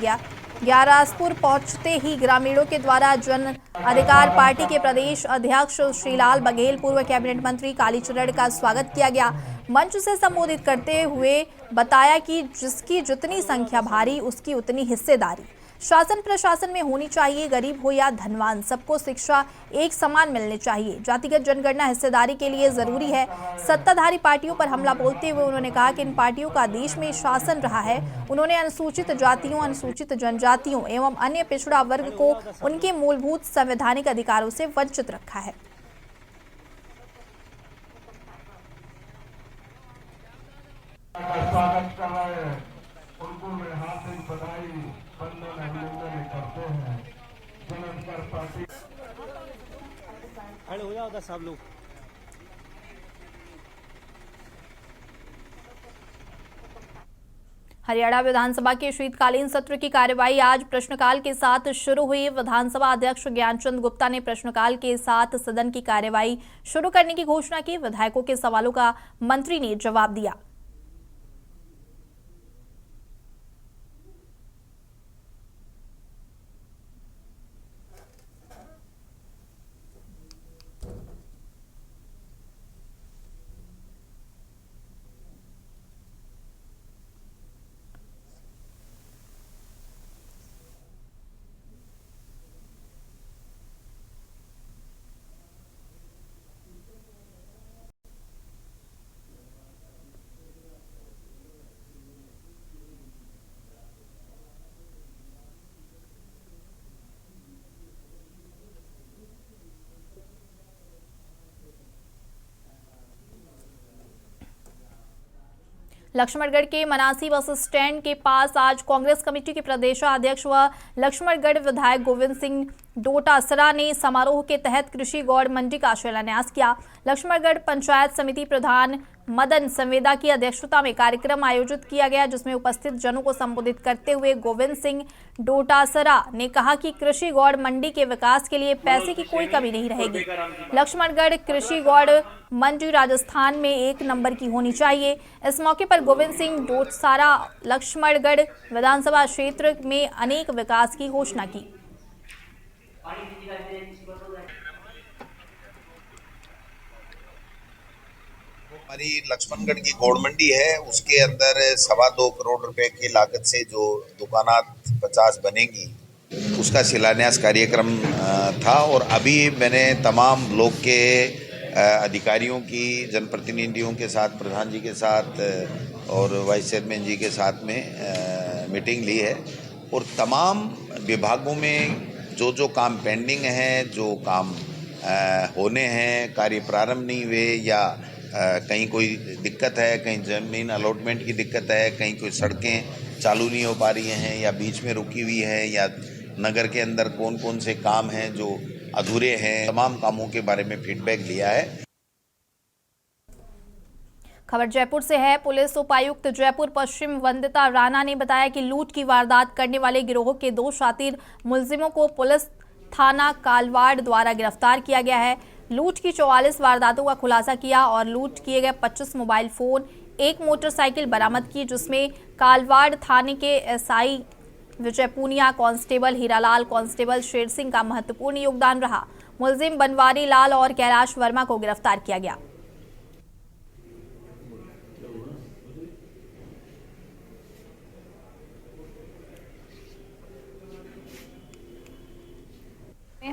ग्यारसपुर पहुंचते ही ग्रामीणों के द्वारा जन अधिकार पार्टी के प्रदेश अध्यक्ष श्रीलाल बघेल, पूर्व कैबिनेट मंत्री कालीचरण का स्वागत किया गया। मंच से संबोधित करते हुए बताया कि जिसकी जितनी संख्या भारी उसकी उतनी हिस्सेदारी शासन प्रशासन में होनी चाहिए। गरीब हो या धनवान, सबको शिक्षा एक समान मिलनी चाहिए। जातिगत जनगणना हिस्सेदारी के लिए जरूरी है। सत्ताधारी पार्टियों पर हमला बोलते हुए उन्होंने कहा कि इन पार्टियों का देश में शासन रहा है। उन्होंने अनुसूचित जातियों, अनुसूचित जनजातियों एवं अन्य पिछड़ा वर्ग को उनके मूलभूत संवैधानिक अधिकारों से वंचित रखा है। स्वागत कर रहे हैं, उनको मैं हार्दिक बधाई वंदन अभिनंदन करते हैं। जनअधिकार पार्टी खड़े हो जाओ सब लोग। हरियाणा विधानसभा के शीतकालीन सत्र की कार्यवाही आज प्रश्नकाल के साथ शुरू हुई। विधानसभा अध्यक्ष ज्ञानचंद गुप्ता ने प्रश्नकाल के साथ सदन की कार्यवाही शुरू करने की घोषणा की। विधायकों के सवालों का मंत्री ने जवाब दिया। लक्ष्मणगढ़ के मनासी बस स्टैंड के पास आज कांग्रेस कमेटी के प्रदेशाध्यक्ष व लक्ष्मणगढ़ विधायक गोविंद सिंह डोटासरा ने समारोह के तहत कृषि गौड़ मंडी का शिलान्यास किया। लक्ष्मणगढ़ पंचायत समिति प्रधान मदन संवेदा की अध्यक्षता में कार्यक्रम आयोजित किया गया, जिसमें उपस्थित जनों को संबोधित करते हुए गोविंद सिंह डोटासरा ने कहा कि कृषि गौड़ मंडी के विकास के लिए पैसे की कोई कमी नहीं रहेगी। लक्ष्मणगढ़ कृषि गौड़ मंडी राजस्थान में 1 नंबर की होनी चाहिए। इस मौके पर गोविंद सिंह डोटासरा लक्ष्मणगढ़ विधानसभा क्षेत्र में अनेक विकास की घोषणा की। हमारी लक्ष्मणगढ़ की गौड़ मंडी है, उसके अंदर 2.25 करोड़ रुपए की लागत से जो दुकानात 50 बनेंगी, उसका शिलान्यास कार्यक्रम था। और अभी मैंने तमाम ब्लॉक के अधिकारियों की, जनप्रतिनिधियों के साथ, प्रधान जी के साथ और वाइस चेयरमैन जी के साथ में मीटिंग ली है। और तमाम विभागों में जो काम पेंडिंग है, जो काम होने हैं, कार्य प्रारंभ नहीं हुए या कहीं कोई दिक्कत है, कहीं ज़मीन अलॉटमेंट की दिक्कत है, कहीं कोई सड़कें चालू नहीं हो पा रही हैं या बीच में रुकी हुई है, या नगर के अंदर कौन कौन से काम हैं जो अधूरे हैं, तमाम कामों के बारे में फीडबैक लिया है। खबर जयपुर से है। पुलिस उपायुक्त जयपुर पश्चिम वंदिता राणा ने बताया कि लूट की वारदात करने वाले गिरोह के 2 शातिर मुलजिमों को पुलिस थाना कालवाड़ द्वारा गिरफ्तार किया गया है। लूट की 44 वारदातों का खुलासा किया और लूट किए गए 25 मोबाइल फोन, 1 मोटरसाइकिल बरामद की, जिसमें कालवाड़ थाने के एसआई विजय पूनिया, कांस्टेबल हीरालाल, कांस्टेबल शेर सिंह का महत्वपूर्ण योगदान रहा। मुलजिम बनवारी लाल और कैलाश वर्मा को गिरफ्तार किया गया।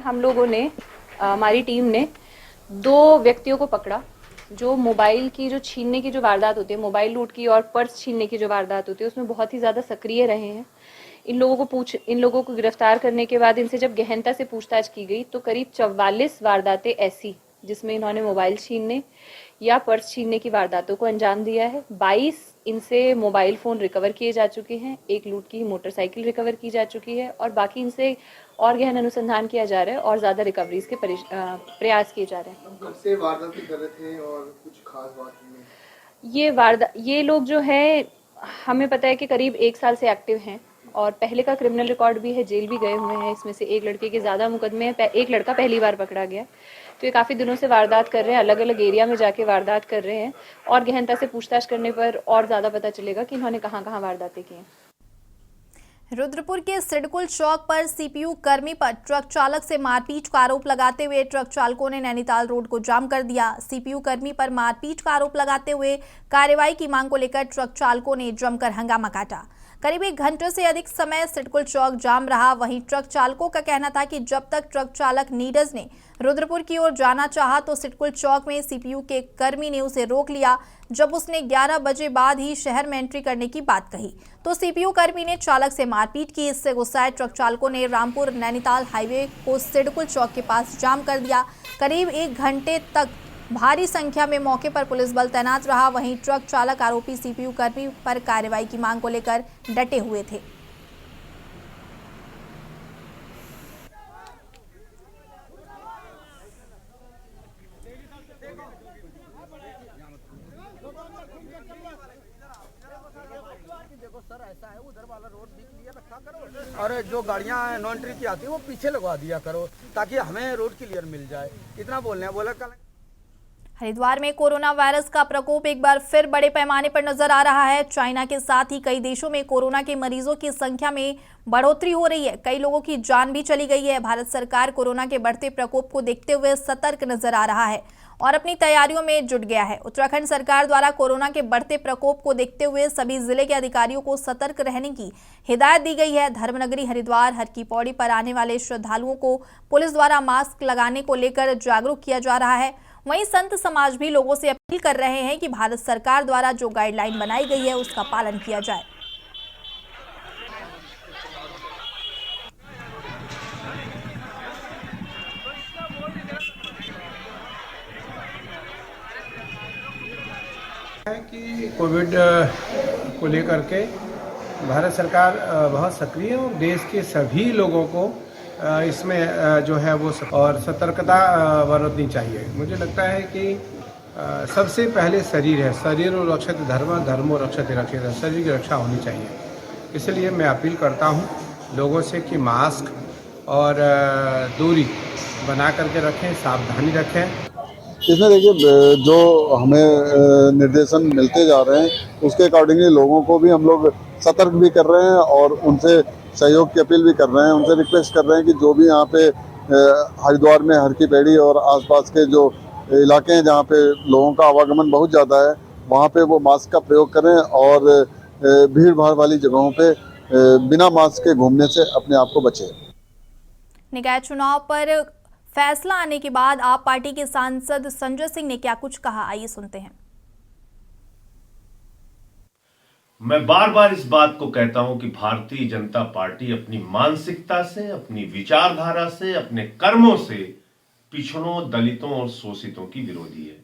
हम लोगों ने, हमारी टीम ने 2 व्यक्तियों को पकड़ा जो मोबाइल की जो छीनने की जो वारदात होती है, मोबाइल लूट की और पर्स छीनने की जो वारदात होती है, उसमें बहुत ही ज़्यादा सक्रिय रहे हैं। इन लोगों को गिरफ्तार करने के बाद इनसे जब गहनता से पूछताछ की गई तो करीब 44 वारदातें ऐसी जिसमें इन्होंने मोबाइल छीनने या पर्स छीनने की वारदातों को अंजाम दिया है। 22 इनसे मोबाइल फ़ोन रिकवर किए जा चुके हैं, 1 लूट की मोटरसाइकिल रिकवर की जा चुकी है और बाकी इनसे और गहन अनुसंधान किया जा रहा है और ज़्यादा रिकवरीज के प्रयास किए जा रहे हैं। कब से वारदात कर रहे थे और कुछ खास बात? ये लोग जो है, हमें पता है कि करीब 1 साल से एक्टिव हैं और पहले का क्रिमिनल रिकॉर्ड भी है, जेल भी गए हुए हैं। इसमें से 1 लड़के के ज़्यादा मुकदमे हैं, 1 लड़का पहली बार पकड़ा गया। तो ये काफ़ी दिनों से वारदात कर रहे हैं, अलग अलग एरिया में जाके वारदात कर रहे हैं और गहनता से पूछताछ करने पर और ज़्यादा पता चलेगा कि इन्होंने कहाँ कहाँ वारदातें की हैं। रुद्रपुर के सिडकुल चौक पर सीपीयू कर्मी पर ट्रक चालक से मारपीट का आरोप लगाते हुए ट्रक चालकों ने नैनीताल रोड को जाम कर दिया। सीपीयू कर्मी पर मारपीट का आरोप लगाते हुए कार्रवाई की मांग को लेकर ट्रक चालकों ने जमकर हंगामा काटा। करीब 1 घंटे से अधिक समय सिडकुल चौक जाम रहा। वहीं ट्रक चालकों का कहना था कि जब तक ट्रक चालक नीरज ने रुद्रपुर की ओर जाना चाहा तो सिडकुल चौक में सीपीयू के कर्मी ने उसे रोक लिया। जब उसने 11 बजे बाद ही शहर में एंट्री करने की बात कही तो सीपीयू कर्मी ने चालक से मारपीट की। इससे गुस्साए ट्रक चालकों ने रामपुर नैनीताल हाईवे को सिडकुल चौक के पास जाम कर दिया। करीब 1 घंटे तक भारी संख्या में मौके पर पुलिस बल तैनात रहा। वहीं ट्रक चालक आरोपी सीपीयू कर्मी पर कार्रवाई की मांग को लेकर डटे हुए थे। और जो गाड़ियां नॉन एंट्री की आती है वो पीछे लगवा दिया करो ताकि हमें रोड क्लियर मिल जाए। इतना बोलने हैं। बोला कल हरिद्वार में कोरोना वायरस का प्रकोप एक बार फिर बड़े पैमाने पर नजर आ रहा है। चाइना के साथ ही कई देशों में कोरोना के मरीजों की संख्या में बढ़ोतरी हो रही है। कई लोगों की जान भी चली गई है। भारत सरकार कोरोना के बढ़ते प्रकोप को देखते हुए सतर्क नजर आ रहा है और अपनी तैयारियों में जुट गया है। उत्तराखंड सरकार द्वारा कोरोना के बढ़ते प्रकोप को देखते हुए सभी जिले के अधिकारियों को सतर्क रहने की हिदायत दी गई है। धर्मनगरी हरिद्वार हर की पौड़ी पर आने वाले श्रद्धालुओं को पुलिस द्वारा मास्क लगाने को लेकर जागरूक किया जा रहा है। वहीं संत समाज भी लोगों से अपील कर रहे हैं कि भारत सरकार द्वारा जो गाइडलाइन बनाई गई है उसका पालन किया जाए। कि कोविड को लेकर के भारत सरकार बहुत सक्रिय है और देश के सभी लोगों को इसमें जो है वो और सतर्कता बरतनी चाहिए। मुझे लगता है कि सबसे पहले शरीर है, शरीर और रक्षित धर्म, धर्मो रक्षित रक्षित, शरीर की रक्षा होनी चाहिए। इसलिए मैं अपील करता हूँ लोगों से कि मास्क और दूरी बना करके रखें, सावधानी रखें। इसमें देखिए जो हमें निर्देशन मिलते जा रहे हैं उसके अकॉर्डिंगली लोगों को भी हम लोग सतर्क भी कर रहे हैं और उनसे सहयोग की अपील भी कर रहे हैं, उनसे रिक्वेस्ट कर रहे हैं कि जो भी यहाँ पे हरिद्वार में हर की पैड़ी और आसपास के जो इलाके हैं जहाँ पे लोगों का आवागमन बहुत ज़्यादा है वहाँ पे वो मास्क का प्रयोग करें और भीड़ भाड़ वाली जगहों पे बिना मास्क के घूमने से अपने आप को बचें। निकाय चुनाव पर फैसला आने के बाद आप पार्टी के सांसद संजय सिंह ने क्या कुछ कहा, आइए सुनते हैं। मैं बार बार इस बात को कहता हूं कि भारतीय जनता पार्टी अपनी मानसिकता से, अपनी विचारधारा से, अपने कर्मों से पिछड़ों, दलितों और शोषितों की विरोधी है।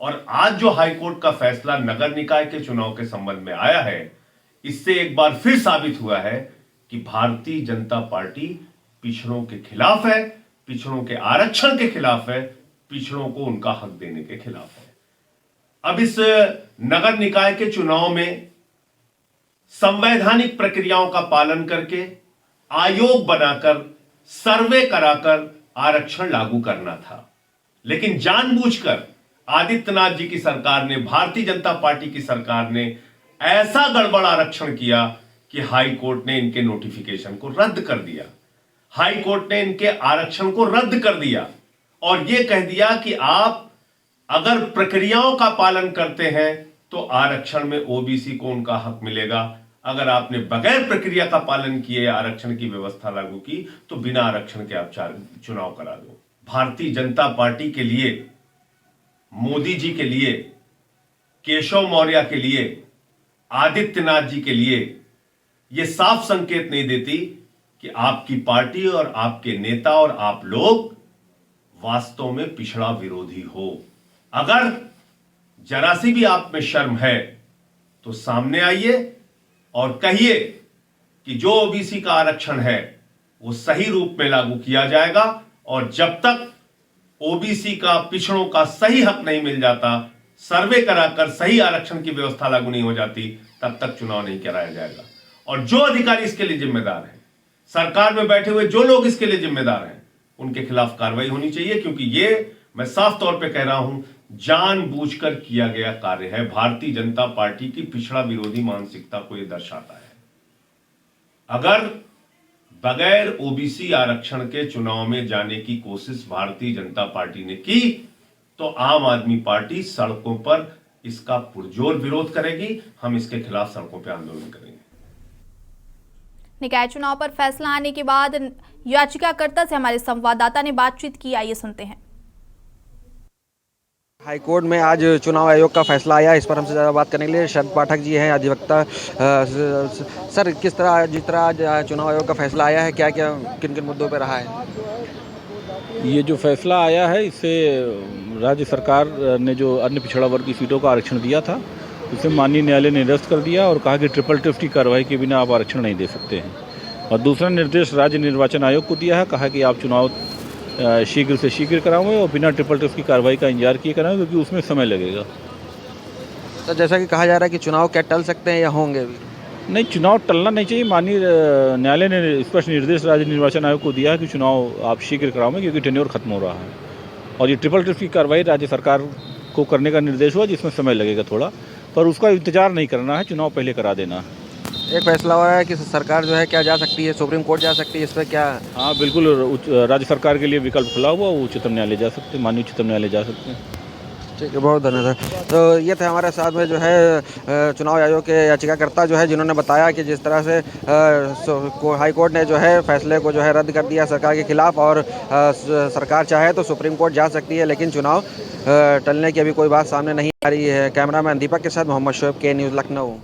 और आज जो हाईकोर्ट का फैसला नगर निकाय के चुनाव के संबंध में आया है, इससे एक बार फिर साबित हुआ है कि भारतीय जनता पार्टी पिछड़ों के खिलाफ है, पिछड़ों के आरक्षण के खिलाफ है, पिछड़ों को उनका हक देने के खिलाफ है। अब इस नगर निकाय के चुनाव में संवैधानिक प्रक्रियाओं का पालन करके आयोग बनाकर सर्वे कराकर आरक्षण लागू करना था, लेकिन जानबूझकर आदित्यनाथ जी की सरकार ने, भारतीय जनता पार्टी की सरकार ने ऐसा गड़बड़ आरक्षण किया कि हाई कोर्ट ने इनके नोटिफिकेशन को रद्द कर दिया। हाई कोर्ट ने इनके आरक्षण को रद्द कर दिया और यह कह दिया कि आप अगर प्रक्रियाओं का पालन करते हैं तो आरक्षण में ओबीसी को उनका हक मिलेगा। अगर आपने बगैर प्रक्रिया का पालन किए आरक्षण की व्यवस्था लागू की तो बिना आरक्षण के आप चुनाव करा दो। भारतीय जनता पार्टी के लिए, मोदी जी के लिए, केशव मौर्य के लिए, आदित्यनाथ जी के लिए यह साफ संकेत नहीं देती कि आपकी पार्टी और आपके नेता और आप लोग वास्तव में पिछड़ा विरोधी हो। अगर जरा सी भी आप में शर्म है तो सामने आइए और कहिए कि जो ओबीसी का आरक्षण है वो सही रूप में लागू किया जाएगा और जब तक ओबीसी का, पिछड़ों का सही हक नहीं मिल जाता, सर्वे कराकर सही आरक्षण की व्यवस्था लागू नहीं हो जाती, तब तक चुनाव नहीं कराया जाएगा। और जो अधिकारी इसके लिए जिम्मेदार है, सरकार में बैठे हुए जो लोग इसके लिए जिम्मेदार हैं, उनके खिलाफ कार्रवाई होनी चाहिए, क्योंकि ये मैं साफ तौर पे कह रहा हूं जानबूझकर किया गया कार्य है। भारतीय जनता पार्टी की पिछड़ा विरोधी मानसिकता को यह दर्शाता है। अगर बगैर ओबीसी आरक्षण के चुनाव में जाने की कोशिश भारतीय जनता पार्टी ने की तो आम आदमी पार्टी सड़कों पर इसका पुरजोर विरोध करेगी। हम इसके खिलाफ सड़कों पर आंदोलन करेंगे। निकाय चुनाव पर फैसला आने के बाद याचिकाकर्ता से हमारे संवाददाता ने बातचीत की, आइए सुनते हैं। हाईकोर्ट में आज चुनाव आयोग का फैसला आया, इस पर हमसे ज़्यादा बात करने के लिए शरद पाठक जी हैं, अधिवक्ता। सर, किस तरह जिस तरह आज चुनाव आयोग का फैसला आया है, क्या क्या किन किन मुद्दों पर रहा है? ये जो फैसला आया है, इससे राज्य सरकार ने जो अन्य पिछड़ा वर्ग की सीटों का आरक्षण दिया था उसे माननीय न्यायालय ने निरस्त कर दिया और कहा कि ट्रिपल टेस्ट की कार्रवाई के बिना आप आरक्षण नहीं दे सकते हैं। और दूसरा निर्देश राज्य निर्वाचन आयोग को दिया है, कहा कि आप चुनाव शीघ्र से शीघ्र कराएं और बिना ट्रिपल टेस्ट की कार्रवाई का इंतजार किए कराएं, क्योंकि उसमें समय लगेगा। तो जैसा कि कहा जा रहा है कि चुनाव क्या टल सकते हैं या होंगे भी? नहीं, चुनाव टलना नहीं चाहिए। माननीय न्यायालय ने स्पष्ट निर्देश राज्य निर्वाचन आयोग को दिया है कि चुनाव आप शीघ्र कराओगे, क्योंकि टेन्योर खत्म हो रहा है। और ये ट्रिपल टेस्ट की कार्रवाई राज्य सरकार को करने का निर्देश हुआ, जिसमें समय लगेगा थोड़ा, पर उसका इंतजार नहीं करना है, चुनाव पहले करा देना है। एक फैसला हुआ है कि सरकार जो है क्या जा सकती है, सुप्रीम कोर्ट जा सकती है, इस पर क्या? हाँ बिल्कुल, राज्य सरकार के लिए विकल्प खुला हुआ, वो उच्चतम न्यायालय जा सकते हैं, माननीय उच्चतम न्यायालय जा सकते हैं। ठीक है, बहुत धन्यवाद। तो ये थे हमारे साथ में जो है चुनाव आयोग के याचिकाकर्ता जो है, जिन्होंने बताया कि जिस तरह से हाई कोर्ट ने जो है फैसले को जो है रद्द कर दिया सरकार के खिलाफ और सरकार चाहे तो सुप्रीम कोर्ट जा सकती है, लेकिन चुनाव टलने की अभी कोई बात सामने नहीं आ रही है। कैमरामैन दीपक के साथ मोहम्मद शोएब, के न्यूज़, लखनऊ।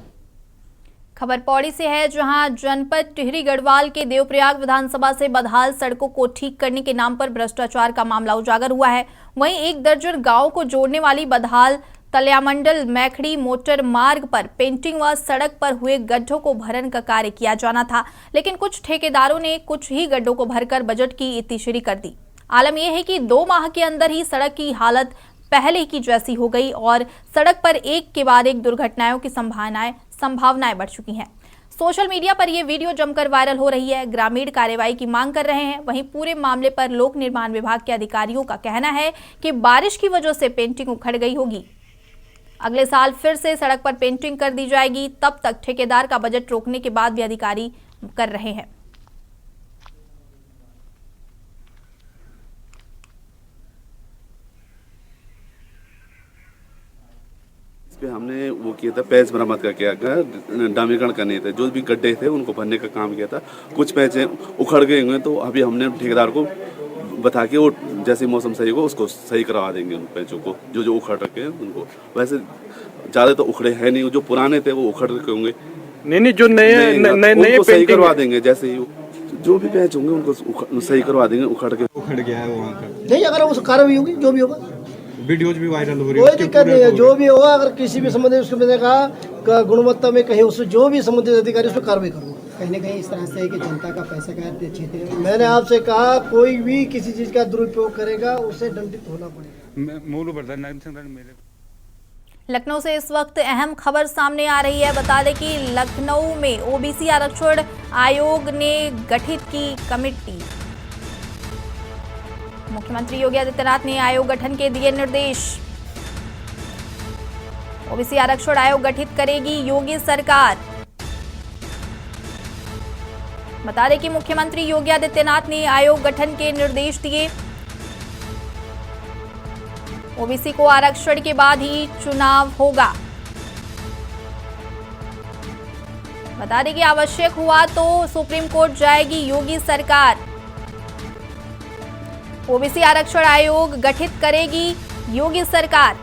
खबर पौड़ी से है, जहां जनपद टिहरी गढ़वाल के देवप्रयाग विधानसभा से बदहाल सड़कों को ठीक करने के नाम पर भ्रष्टाचार का मामला उजागर हुआ है। वहीं 1 दर्जन गांव को जोड़ने वाली बदहाल तल्यामंडल मैखड़ी मोटर मार्ग पर पेंटिंग व सड़क पर हुए गड्ढों को भरन का कार्य किया जाना था, लेकिन कुछ ठेकेदारों ने कुछ ही गड्ढों को भरकर बजट की इत्तीश्री कर दी। आलम यह है कि 2 माह के अंदर ही सड़क की हालत पहले की जैसी हो गई और सड़क पर एक के बाद एक दुर्घटनाओं की संभावनाएं बढ़ चुकी हैं। सोशल मीडिया पर यह वीडियो जमकर वायरल हो रही है। ग्रामीण कार्रवाई की मांग कर रहे हैं। वहीं पूरे मामले पर लोक निर्माण विभाग के अधिकारियों का कहना है कि बारिश की वजह से पेंटिंग उखड़ गई होगी। अगले साल फिर से सड़क पर पेंटिंग कर दी जाएगी। तब तक ठेकेदार का बजट रोकने के बाद भी अधिकारी कर रहे हैं। पे हमने वो किया था, पैच मरम्मत का किया, डामरीकरण करने थे, जो भी गड्ढे थे उनको भरने का काम किया था। कुछ पैच उखड़ गए हुए, तो अभी हमने ठेकेदार को बता के वो जैसे मौसम सही हो उसको सही करवा देंगे। उन पैचों को जो उखड़ रखे हैं उनको, वैसे ज़्यादा तो उखड़े हैं नहीं, जो पुराने थे वो उखड़ रखे होंगे। नहीं, जो नए सही करवा देंगे। जैसे ही जो भी पैच होंगे उनको सही करवा देंगे। उखड़ गया है वहाँ का नहीं, अगर उस कार्रवाई होगी जो भी होगा, वीडियोज भी वायरल हो रही है, कोई दिक्कत नहीं है। जो भी होगा, अगर किसी भी संबंधित उसको मैंने कहा गुणवत्ता में कहीं उससे जो भी संबंधित अधिकारी उस पर कार्रवाई करूँगा। कहीं ना कहीं इस तरह से है कि जनता का पैसा का क्षेत्र, मैंने आपसे कहा कोई भी किसी चीज का दुरुपयोग करेगा उसे दंडित होना पड़ेगा। लखनऊ से इस वक्त अहम खबर सामने आ रही है। बता दें कि लखनऊ में ओबीसी आरक्षण आयोग ने गठित की कमेटी। मुख्यमंत्री योगी आदित्यनाथ ने आयोग गठन के दिए निर्देश। ओबीसी आरक्षण आयोग गठित करेगी योगी सरकार। बता दें कि मुख्यमंत्री योगी आदित्यनाथ ने आयोग गठन के निर्देश दिए। ओबीसी को आरक्षण के बाद ही चुनाव होगा। बता दें कि आवश्यक हुआ तो सुप्रीम कोर्ट जाएगी योगी सरकार। ओबीसी आरक्षण आयोग गठित करेगी योगी सरकार।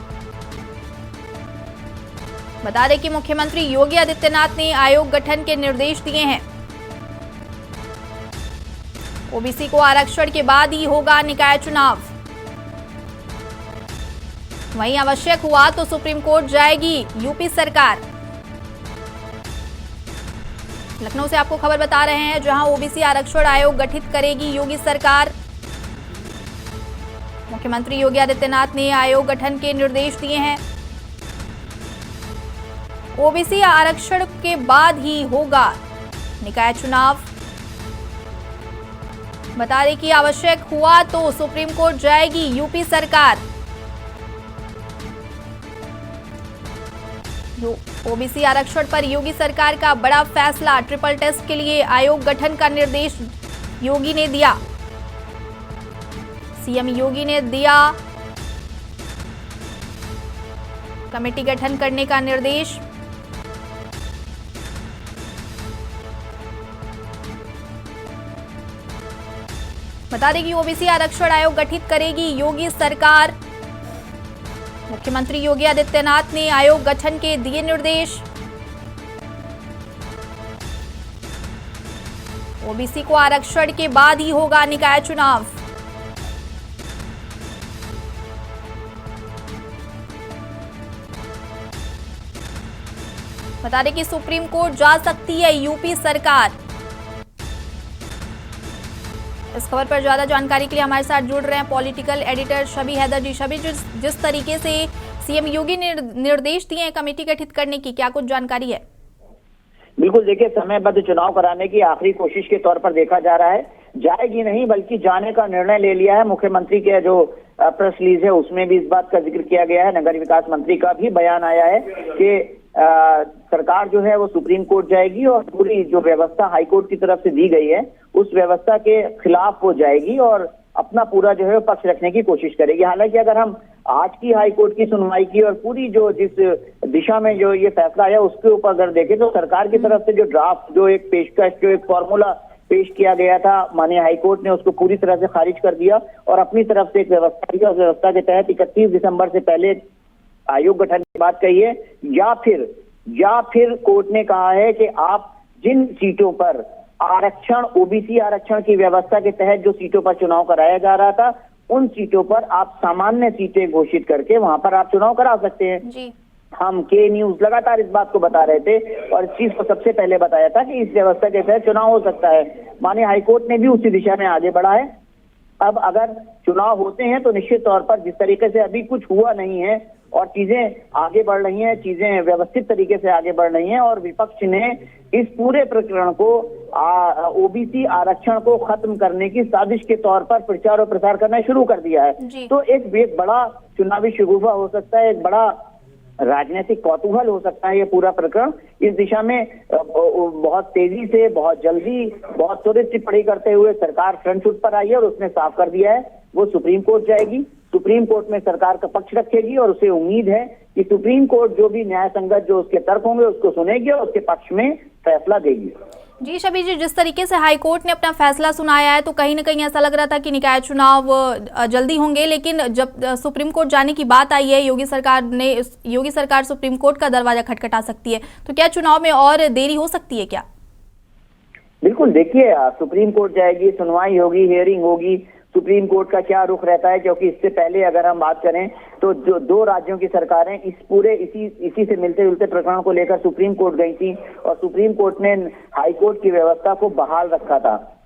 बता दें कि मुख्यमंत्री योगी आदित्यनाथ ने आयोग गठन के निर्देश दिए हैं। ओबीसी को आरक्षण के बाद ही होगा निकाय चुनाव। वहीं आवश्यक हुआ तो सुप्रीम कोर्ट जाएगी यूपी सरकार। लखनऊ से आपको खबर बता रहे हैं, जहां ओबीसी आरक्षण आयोग गठित करेगी योगी सरकार। मुख्यमंत्री योगी आदित्यनाथ ने आयोग गठन के निर्देश दिए हैं। ओबीसी आरक्षण के बाद ही होगा निकाय चुनाव। बता दें कि आवश्यक हुआ तो सुप्रीम कोर्ट जाएगी यूपी सरकार। ओबीसी आरक्षण पर योगी सरकार का बड़ा फैसला। ट्रिपल टेस्ट के लिए आयोग गठन का निर्देश योगी ने दिया। सीएम योगी ने दिया कमेटी गठन करने का निर्देश। बता दें कि ओबीसी आरक्षण आयोग गठित करेगी योगी सरकार। मुख्यमंत्री योगी आदित्यनाथ ने आयोग गठन के दिए निर्देश। ओबीसी को आरक्षण के बाद ही होगा निकाय चुनाव। बता दें कि सुप्रीम कोर्ट जा सकती है यूपी सरकार। इस खबर पर ज्यादा जानकारी के लिए हमारे साथ जुड़ रहे हैं पॉलिटिकल एडिटर शबी हैदर जी। शबी, जिस तरीके से सीएम योगी ने निर्देश दिए हैं कमेटी गठित करने की, क्या कुछ जानकारी है? बिल्कुल, देखिए, समयबद्ध चुनाव कराने की आखिरी कोशिश के तौर पर देखा जा रहा है। जाएगी नहीं बल्कि जाने का निर्णय ले लिया है। मुख्यमंत्री के जो प्रेस रिलीज है उसमें भी इस बात का जिक्र किया गया है। नगर विकास मंत्री का भी बयान आया है कि सरकार जो है वो सुप्रीम कोर्ट जाएगी और पूरी जो व्यवस्था हाईकोर्ट की तरफ से दी गई है उस व्यवस्था के खिलाफ वो जाएगी और अपना पूरा जो है पक्ष रखने की कोशिश करेगी। हालांकि अगर हम आज की हाईकोर्ट की सुनवाई की और पूरी जो जिस दिशा में जो ये फैसला आया उसके ऊपर अगर देखें तो सरकार की तरफ से जो ड्राफ्ट, जो एक पेशकश, जो एक फॉर्मूला पेश किया गया था माननीय हाईकोर्ट ने उसको पूरी तरह से खारिज कर दिया और अपनी तरफ से एक व्यवस्था दी। उस व्यवस्था के तहत 31 दिसंबर से पहले आयोग गठन की बात कही है या फिर कोर्ट ने कहा है कि आप जिन सीटों पर आरक्षण, ओबीसी आरक्षण की व्यवस्था के तहत जो सीटों पर चुनाव कराया जा रहा था उन सीटों पर आप सामान्य सीटें घोषित करके वहां पर आप चुनाव करा सकते हैं जी। हम के न्यूज लगातार इस बात को बता रहे थे और इस चीज को सबसे पहले बताया था कि इस व्यवस्था के तहत चुनाव हो सकता है। माननीय हाईकोर्ट ने भी उसी दिशा में आगे बढ़ा है अब अगर चुनाव होते हैं तो निश्चित तौर पर जिस तरीके से अभी कुछ हुआ नहीं है और चीजें आगे बढ़ रही हैं, चीजें व्यवस्थित तरीके से आगे बढ़ रही हैं और विपक्ष ने इस पूरे प्रकरण को ओबीसी आरक्षण को खत्म करने की साजिश के तौर पर प्रचार और प्रसार करना शुरू कर दिया है, तो एक बड़ा चुनावी शगुफा हो सकता है, एक बड़ा राजनीतिक कौतूहल हो सकता है ये पूरा प्रकरण। इस दिशा में बहुत तेजी से, बहुत जल्दी, बहुत त्वरित टिप्पणी करते हुए सरकार फ्रंट फुट पर आई है और उसने साफ कर दिया है वो सुप्रीम कोर्ट जाएगी, सुप्रीम कोर्ट में सरकार का पक्ष रखेगी और उसे उम्मीद है कि सुप्रीम कोर्ट जो भी न्याय संगत जो उसके तर्क होंगे उसको सुनेगी और उसके पक्ष में फैसला देगी। जी शबीर जी, जिस तरीके से हाई कोर्ट ने अपना फैसला सुनाया है तो कहीं ना कहीं ऐसा लग रहा था कि निकाय चुनाव जल्दी होंगे, लेकिन जब सुप्रीम कोर्ट जाने की बात आई है, योगी सरकार सुप्रीम कोर्ट का दरवाजा खटखटा सकती है, तो क्या चुनाव में और देरी हो सकती है क्या? बिल्कुल, देखिए सुप्रीम कोर्ट जाएगी, सुनवाई होगी, हियरिंग होगी, सुप्रीम कोर्ट का क्या रुख रहता है, क्योंकि इससे पहले अगर हम बात करें तो जो 2 राज्यों की सरकारें इसी से मिलते जुलते प्रकरण को लेकर सुप्रीम कोर्ट गई थी और सुप्रीम कोर्ट ने हाई कोर्ट की व्यवस्था को बहाल रखा था।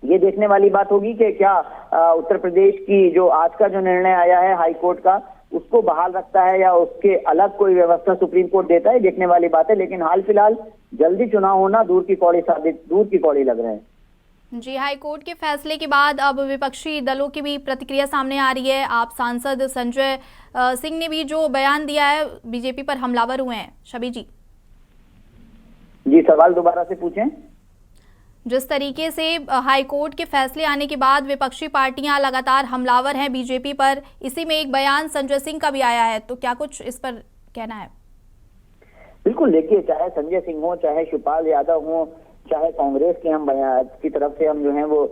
ये देखने वाली बात होगी कि क्या उत्तर प्रदेश की जो आज का जो निर्णय आया है हाई कोर्ट का उसको बहाल रखता है या उसके अलग कोई व्यवस्था सुप्रीम कोर्ट देता है, देखने वाली बात है। लेकिन हाल फिलहाल जल्दी चुनाव होना दूर की कौड़ी लग रहे हैं। जी, हाई कोर्ट के फैसले के बाद अब विपक्षी दलों की भी प्रतिक्रिया सामने आ रही है। आप सांसद संजय सिंह ने भी जो बयान दिया है, बीजेपी पर हमलावर हुए हैं। शबीर जी, सवाल दोबारा से पूछें। जिस तरीके से हाई कोर्ट के फैसले आने के बाद विपक्षी पार्टियां लगातार हमलावर हैं बीजेपी पर, इसी में एक बयान संजय सिंह का भी आया है, तो क्या कुछ इस पर कहना है? बिल्कुल, देखिए चाहे संजय सिंह हो, चाहे शिवपाल यादव हो, चाहे कांग्रेस के हम की तरफ से हम जो है वो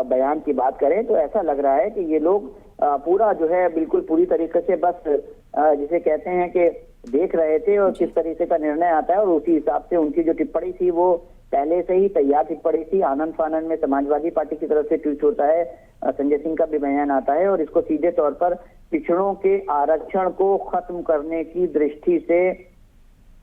बयान की बात करें तो ऐसा लग रहा है कि ये लोग पूरा जो है बिल्कुल पूरी तरीके से बस जिसे कहते हैं कि देख रहे थे और किस तरीके का निर्णय आता है और उसी हिसाब से उनकी जो टिप्पणी थी वो पहले से ही तैयार टिप्पणी थी। आनंद फानंद में समाजवादी पार्टी की तरफ से ट्वीट होता है, संजय सिंह का भी बयान आता है और इसको सीधे तौर पर पिछड़ों के आरक्षण को खत्म करने की दृष्टि से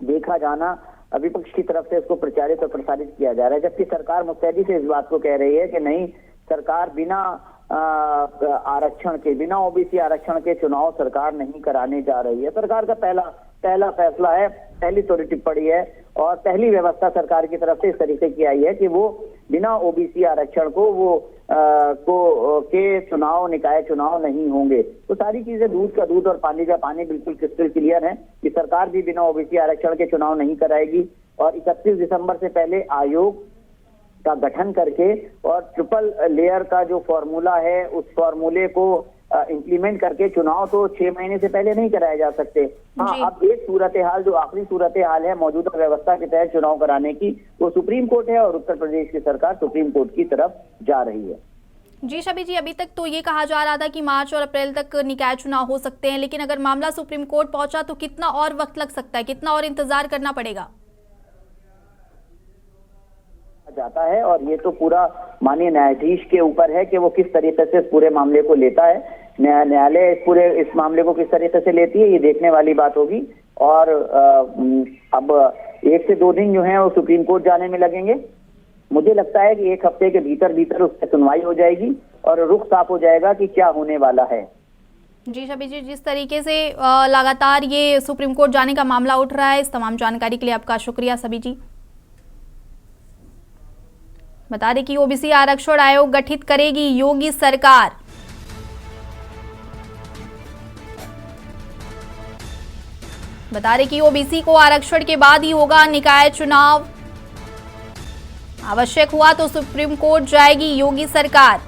देखा जाना विपक्ष की तरफ से इसको प्रचारित और प्रसारित किया जा रहा है, जबकि सरकार मुस्तैदी से इस बात को कह रही है कि नहीं, सरकार बिना आरक्षण के, बिना ओबीसी आरक्षण के चुनाव सरकार नहीं कराने जा रही है। सरकार का पहला फैसला है, पहली त्वरित टिप्पणी है और पहली व्यवस्था सरकार की तरफ से इस तरीके की आई है कि वो बिना ओबीसी आरक्षण को के चुनाव, निकाय चुनाव नहीं होंगे। तो सारी चीजें दूध का दूध और पानी का पानी बिल्कुल क्रिस्टल क्लियर है कि सरकार भी बिना ओबीसी आरक्षण के चुनाव नहीं कराएगी और 31 दिसंबर से पहले आयोग का गठन करके और ट्रिपल लेयर का जो फॉर्मूला है उस फॉर्मूले को इंप्लीमेंट करके चुनाव तो 6 महीने से पहले नहीं कराए जा सकते। हाँ, अब एक सूरत हाल, जो आखिरी सूरत हाल है मौजूदा व्यवस्था के तहत चुनाव कराने की, वो सुप्रीम कोर्ट है और उत्तर प्रदेश की सरकार सुप्रीम कोर्ट की तरफ जा रही है। जी शबीर जी, अभी तक तो ये कहा जा रहा था कि मार्च और अप्रैल तक निकाय चुनाव हो सकते हैं, लेकिन अगर मामला सुप्रीम कोर्ट पहुंचा तो कितना और वक्त लग सकता है, कितना और इंतजार करना पड़ेगा? जाता है और ये तो पूरा माननीय न्यायाधीश के ऊपर है कि वो किस तरीके से इस पूरे मामले को लेता है। न्यायालय इस मामले को किस तरीके से लेती है ये देखने वाली बात होगी और अब 1 से 2 दिन जो है वो सुप्रीम कोर्ट जाने में लगेंगे। मुझे लगता है कि 1 हफ्ते के भीतर उस पर सुनवाई हो जाएगी और रुख साफ हो जाएगा कि क्या होने वाला है। जी शबीर जी, जिस तरीके से लगातार ये सुप्रीम कोर्ट जाने का मामला उठ रहा है, इस तमाम जानकारी के लिए आपका शुक्रिया शबीर जी। बता दें कि ओबीसी आरक्षण आयोग गठित करेगी योगी सरकार। बता दें कि ओबीसी को आरक्षण के बाद ही होगा निकाय चुनाव, आवश्यक हुआ तो सुप्रीम कोर्ट जाएगी योगी सरकार।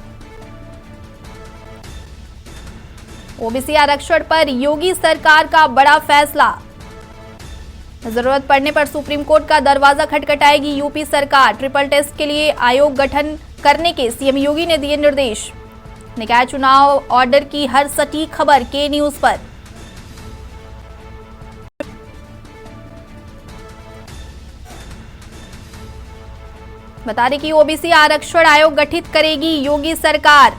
ओबीसी आरक्षण पर योगी सरकार का बड़ा फैसला, जरूरत पड़ने पर सुप्रीम कोर्ट का दरवाजा खटखटाएगी यूपी सरकार। ट्रिपल टेस्ट के लिए आयोग गठन करने के सीएम योगी ने दिए निर्देश। निकाय चुनाव ऑर्डर की हर सटीक खबर के न्यूज पर। बता दें कि ओबीसी आरक्षण आयोग गठित करेगी योगी सरकार।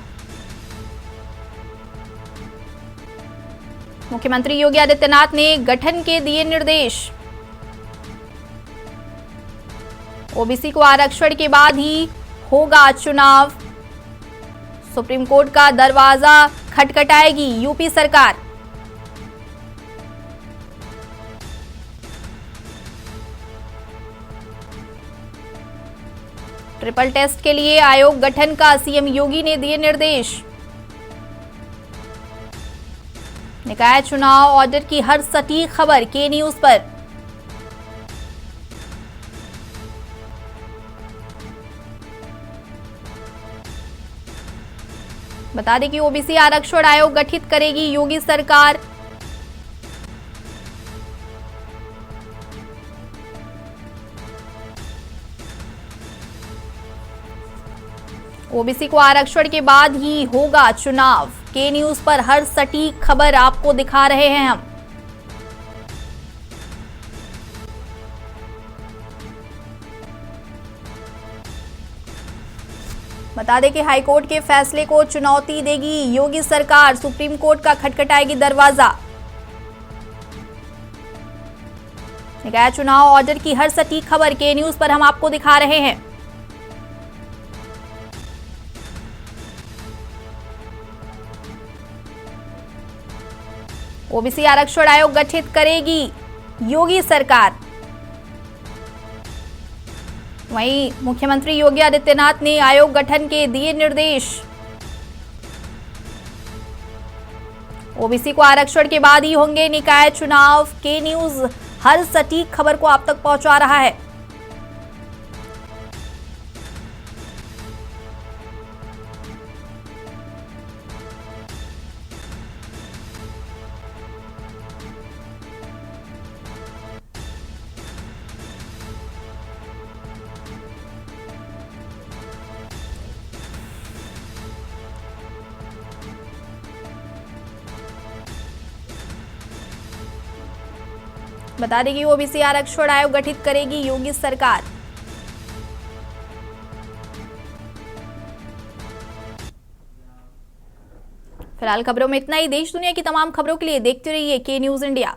मुख्यमंत्री योगी आदित्यनाथ ने गठन के दिए निर्देश। ओबीसी को आरक्षण के बाद ही होगा चुनाव। सुप्रीम कोर्ट का दरवाजा खटखटाएगी यूपी सरकार। ट्रिपल टेस्ट के लिए आयोग गठन का सीएम योगी ने दिए निर्देश। निकाय चुनाव ऑडिट की हर सटीक खबर के न्यूज पर। बता दें कि ओबीसी आरक्षण आयोग गठित करेगी योगी सरकार। ओबीसी को आरक्षण के बाद ही होगा चुनाव। के न्यूज पर हर सटीक खबर आपको दिखा रहे हैं हम। बता दें कि हाईकोर्ट के फैसले को चुनौती देगी योगी सरकार। सुप्रीम कोर्ट का खटखटाएगी दरवाजा। निकाय चुनाव ऑर्डर की हर सटीक खबर के न्यूज पर हम आपको दिखा रहे हैं। ओबीसी आरक्षण आयोग गठित करेगी योगी सरकार। वहीं मुख्यमंत्री योगी आदित्यनाथ ने आयोग गठन के दिए निर्देश। ओबीसी को आरक्षण के बाद ही होंगे निकाय चुनाव। के न्यूज हर सटीक खबर को आप तक पहुंचा रहा है। बता दें कि ओबीसी आरक्षण आयोग गठित करेगी योगी सरकार। फिलहाल खबरों में इतना ही। देश दुनिया की तमाम खबरों के लिए देखते रहिए के न्यूज इंडिया।